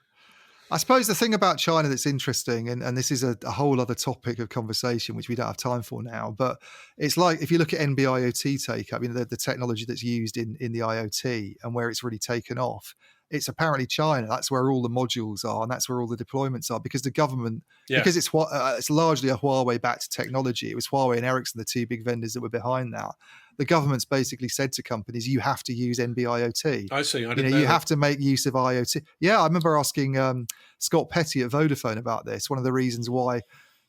I suppose the thing about China that's interesting, and this is a whole other topic of conversation, which we don't have time for now, but it's like if you look at NB-IoT take-up, the technology that's used in the IoT and where it's really taken off, it's apparently China. That's where all the modules are, and that's where all the deployments are, because the government, because it's largely a Huawei-backed technology. It was Huawei and Ericsson, the two big vendors that were behind that. The government's basically said to companies, you have to use NB-IoT.
I see. I didn't know
you have to make use of IoT. Yeah, I remember asking Scott Petty at Vodafone about this. One of the reasons why,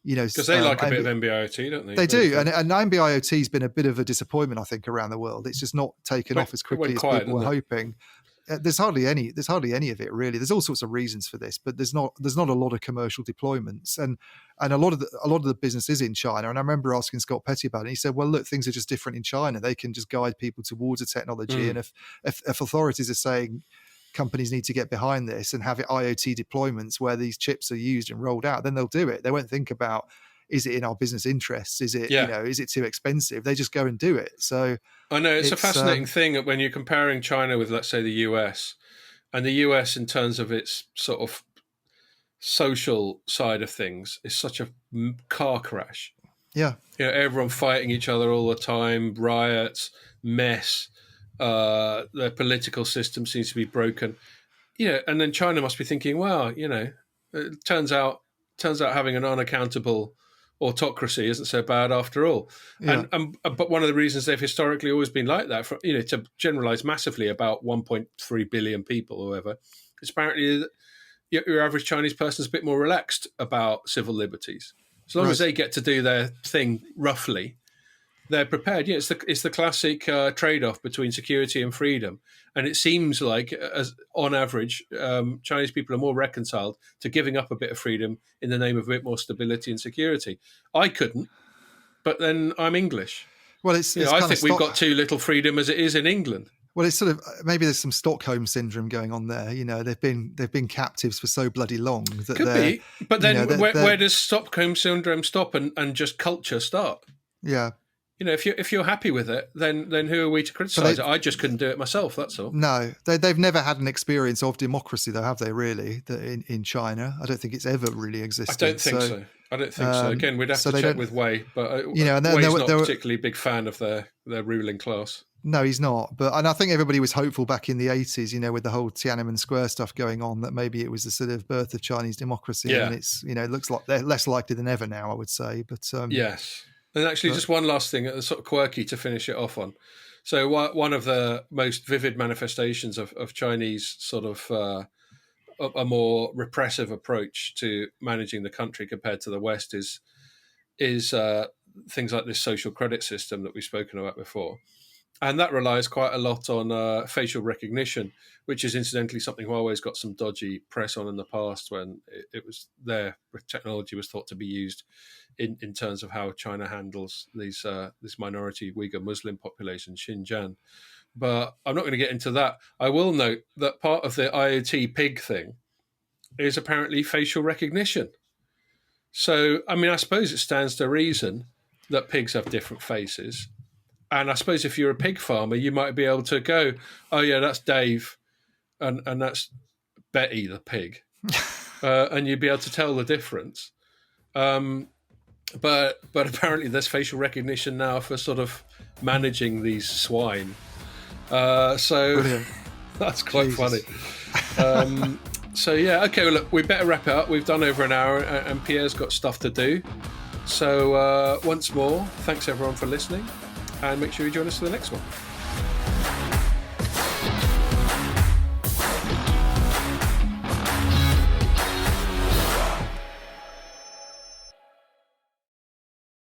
because they like a bit of NB-IoT, don't they?
They do, and NB-IoT has been a bit of a disappointment, I think, around the world. It's just not taken off as quickly as people were hoping. There's hardly any of it really. There's all sorts of reasons for this, but there's not a lot of commercial deployments, and a lot of the business is in China. And I remember asking Scott Petty about it. And he said, "Well, look, things are just different in China. They can just guide people towards a technology, and if authorities are saying companies need to get behind this and have IoT deployments where these chips are used and rolled out, then they'll do it. They won't think about, is it in our business interests? Is it is it too expensive? They just go and do it." So
I know it's a fascinating thing when you're comparing China with, let's say, the US, and the US in terms of its sort of social side of things is such a car crash.
Yeah,
everyone fighting each other all the time, riots, mess. Their political system seems to be broken. And then China must be thinking, well, it turns out having an unaccountable autocracy isn't so bad after all. Yeah. But one of the reasons they've historically always been like that, to generalize massively about 1.3 billion people or whatever, is apparently that your average Chinese person is a bit more relaxed about civil liberties. As long as they get to do their thing roughly, they're prepared. It's the classic trade-off between security and freedom. And it seems like, on average, Chinese people are more reconciled to giving up a bit of freedom in the name of a bit more stability and security. I couldn't, but then I'm English.
Well, I
think we've got too little freedom as it is in England.
Well, it's sort of, maybe there's some Stockholm syndrome going on there. They've been captives for so bloody long that
could be. But then where does Stockholm syndrome stop and just culture start?
Yeah.
if you're happy with it, then who are we to criticise it? I just couldn't do it myself. That's all.
No, they've never had an experience of democracy, though, have they? Really, in China, I don't think it's ever really existed.
I don't think so. I don't think so. Again, we'd have to check with Wei, but Wei's not a particularly big fan of their ruling class.
No, he's not. And I think everybody was hopeful back in the 80s, with the whole Tiananmen Square stuff going on, that maybe it was the sort of birth of Chinese democracy.
Yeah.
And it's, it looks like they're less likely than ever now, I would say. But
yes. And actually, just one last thing, sort of quirky to finish it off on. So one of the most vivid manifestations of Chinese sort of a more repressive approach to managing the country compared to the West is things like this social credit system that we've spoken about before. And that relies quite a lot on facial recognition, which is incidentally something Huawei's got some dodgy press on in the past when it was their technology was thought to be used in terms of how China handles this minority Uyghur Muslim population, Xinjiang. But I'm not going to get into that. I will note that part of the IoT pig thing is apparently facial recognition. So, I suppose it stands to reason that pigs have different faces. And I suppose if you're a pig farmer, you might be able to go, oh, yeah, that's Dave and that's Betty, the pig. And you'd be able to tell the difference. But apparently there's facial recognition now for sort of managing these swine. So
brilliant.
That's quite funny. So, yeah, okay, well, look, we better wrap it up. We've done over an hour and Pierre's got stuff to do. So once more, thanks everyone for listening. And make sure you join us for the next one.